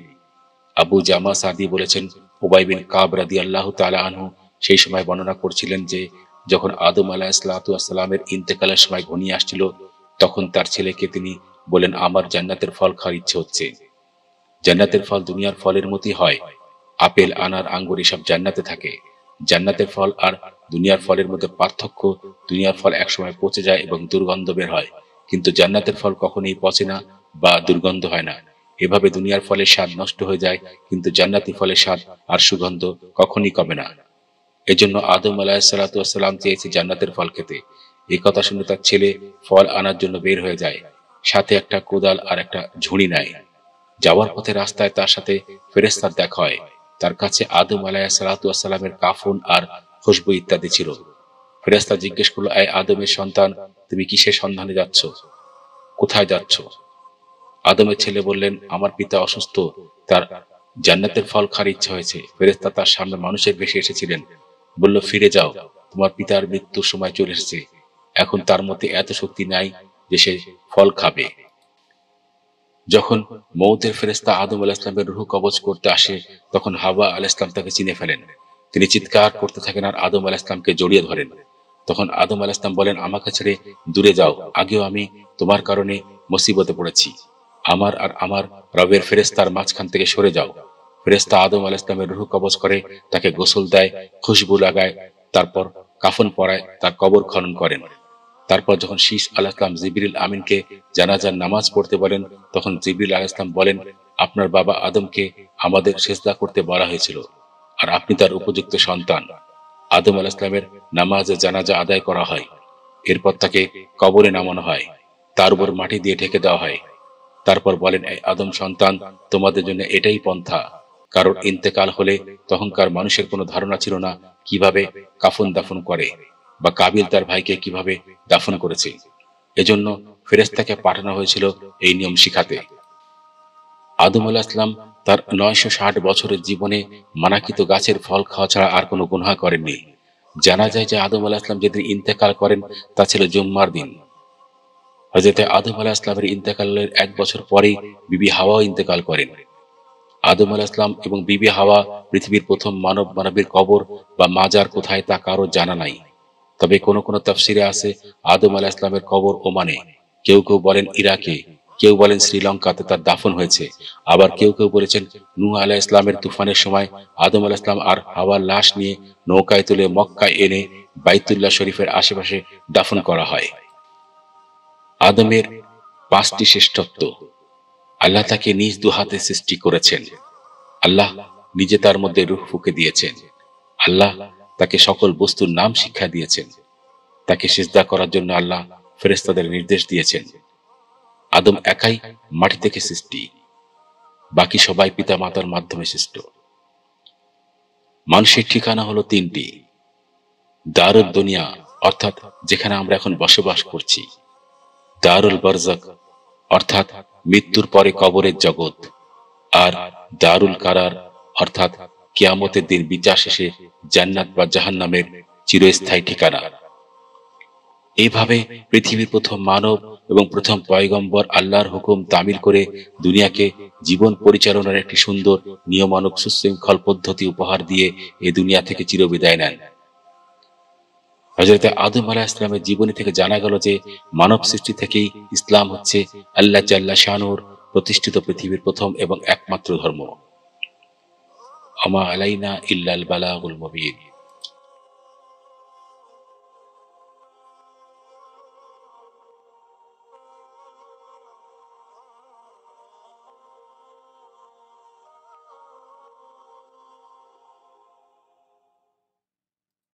আবু জামা সাদি বলেছেন, উবাই বিন কাব রাদিয়াল্লাহু তাআলা আনহু সেই সময় বর্ণনা করছিলেন যে যখন আদম আলাইহিসসালাতু ওয়াসসালামের ইন্তেকালের সময় ঘনিয়ে আসছিল, তখন তার ছেলেকে তিনি বলেন, আমার জান্নাতের ফল খাওয়ার ইচ্ছে হচ্ছে। জান্নাতের ফল দুনিয়ার ফলের মতই হয়। আপেল, আনার, আঙ্গুর এসব জান্নাতে থাকে। জান্নাতের ফল আর দুনিয়ার ফলের মধ্যে পার্থক্য, দুনিয়ার ফল একসময় পচে যায় এবং দুর্গন্ধ বের হয়, কিন্তু জান্নাতের ফল কখনোই পচে না বা দুর্গন্ধ হয় না। এভাবে দুনিয়ার ফলের স্বাদ নষ্ট হয়ে যায়, কিন্তু জান্নাতি ফলের স্বাদ আর সুগন্ধ কখনই কমে না। এজন্য আদম আলাইহিসসালাতু ওয়াসসালাম চেয়েছে জান্নাতের ফল খেতে। এই কথা শুনে তার ছেলে ফল আনার জন্য বের হয়ে যায়, সাথে একটা কোদাল আর একটা ঝুড়ি নেয়। যাওয়ার পথে রাস্তায় তার সাথে ফেরেশতার দেখা হয়। তার কাছে আদম আলাইহিসসালাতু ওয়াসসালামের কাফন আর খুশবু ইত্যাদি ছিল। ফেরেশতা জিজ্ঞেস করলো, এই আদমের সন্তান, তুমি কিসের সন্ধানে যাচ্ছ? কোথায় যাচ্ছ? আদমের ছেলে বললেন, আমার পিতা অসুস্থ, তার জান্নাতের ফল খাওয়ার ইচ্ছা হয়েছে। ফেরেশতা তার সামনে মানুষের বেশে এসেছিলেন, বলল, ফিরে যাও, তোমার পিতার মৃত্যুর সময় চলে এসেছে, এখন তার মধ্যে এত শক্তি নাই যে সে ফল খাবে। যখন মউতের ফেরেশতা আদম আলাইহিস সালামের রূহ কবজ করতে আসে, তখন হাওয়া আলাইহিস সালাম তাকে চিনে ফেলেন। তিনি চিৎকার করতে থাকেন আর আদম আলাইহিস সালামকে জড়িয়ে ধরেন। তখন আদম আলাইহিস সালাম বলেন, আমাকে ছেড়ে দূরে যাও, আগেও আমি তোমার কারণে মুসিবতে পড়েছি। আমার আর আমার রবের ফেরেশতার মাঝখান থেকে সরে যাও। ফেরেশতা আদম আলাইহিস সালামের রূহ কবজ করে, তাকে গোসল দেয়, খুশবু লাগায়, তারপর কাফন পরায়, তার কবর খনন করেন। তারপর যখন শীস আলাইহিস সালাম জিবরিল আমিনকে জানাজার নামাজ পড়তে বলেন, তখন জিবরিল আলাইহিস সালাম বলেন, আপনার বাবা আদমকে আমাদের সিজদা করতে বলা হয়েছিল, আর আপনি তার উপযুক্ত সন্তান। আদম আলাইহিস সালামের নামাজে জানাজা আদায় করা হয়। এরপর তাকে কবরে নামানো হয়, তার উপর মাটি দিয়ে ঢেকে দেওয়া হয়। তারপর বলেন, এই আদম সন্তান, তোমাদের জন্য এটাই পন্থা। কারোর ইন্তেকাল হলে তখনকার মানুষের কোনো ধারণা ছিল না কিভাবে কাফন দাফন করে, বা কাবিল তার ভাইকে কিভাবে দাফন করেছে। এজন্য ফেরেশতাকে পাঠানো হয়েছিল এই নিয়ম শিখাতে। আদম আলাইহিস সালাম তার 960 বছরের জীবনে মানাকিত গাছের ফল খাওয়া ছাড়া আর কোনো গুনাহ করেননি। জানা যায় যে আদম আলাইহিস সালাম যেদিন ইন্তেকাল করেন তা ছিল জুম্মার দিন। হযরত আদম আলাইহিস সালামের ইন্তেকালের 1 বছর পরেই বিবি হাওয়াও ইন্তেকাল করেন। আদম আলাইহিস সালাম এবং বিবি হাওয়া পৃথিবীর প্রথম মানবীর কবর বা মাজার কোথায় তা কারো জানা নাই। তবে কোন কোন তাফসিরে আছে আদম আলাইহিস সালামের কবর ওমানে, কেউ কেউ বলেন ইরাকে, কেউ বলেন শ্রীলঙ্কাতে তার দাফন হয়েছে। আবার কেউ কেউ বলেছেন নূহ আলাইহিস সালামের তুফানের সময় আদম আলাইহিস সালাম আর হাওয়ার লাশ নিয়ে নৌকায় তুলে মক্কায় এনে বাইতুল্লাহ শরীফের আশেপাশে দাফন করা হয়। আদমের 5টি শ্রেষ্ঠত্ব। আল্লাহ তাকে নিজ দুহাতে সৃষ্টি করেছেন। আল্লাহ নিজে তার মধ্যে রূহ ফুঁকে দিয়েছেন। আল্লাহ তাকে সকল বস্তুর নাম শিক্ষা দিয়েছেন। তাকে সিজদা করার জন্য আল্লাহ ফেরেশতাদের নির্দেশ দিয়েছেন। আদম একাই মাটি থেকে সৃষ্টি, বাকি সবাই পিতা মাতার মাধ্যমে সৃষ্ট। মানুষের ঠিকানা হলো 3টি। দারুল দুনিয়া, অর্থাৎ যেখানে আমরা এখন বসবাস করছি। দারুল বারজাক, অর্থাৎ মৃত্যুর পরে কবরের জগৎ। আর দারুল কারার, অর্থাৎ কিয়ামতের দিন বিচার শেষে জান্নাত বা জাহান্নামের চিরস্থায়ী ঠিকানা। এইভাবে পৃথিবীর প্রথম মানব এবং প্রথম পয়গম্বর আল্লাহর হুকুম তামিল করে দুনিয়াকে জীবন পরিচালনার একটি সুন্দর নিয়মানুগ সুশৃঙ্খল পদ্ধতি উপহার দিয়ে এই দুনিয়া থেকে চিরবিদায় নেন। হযরত আদম আলাইহিস সালামের জীবনী থেকে জানা গেল যে মানব সৃষ্টি থেকেই ইসলাম হচ্ছে আল্লাহ জাল্লা শানুর প্রতিষ্ঠিত পৃথিবীর প্রথম এবং একমাত্র ধর্ম। আমা আলাইনা ইল্লাল বালাগুল মুবিন।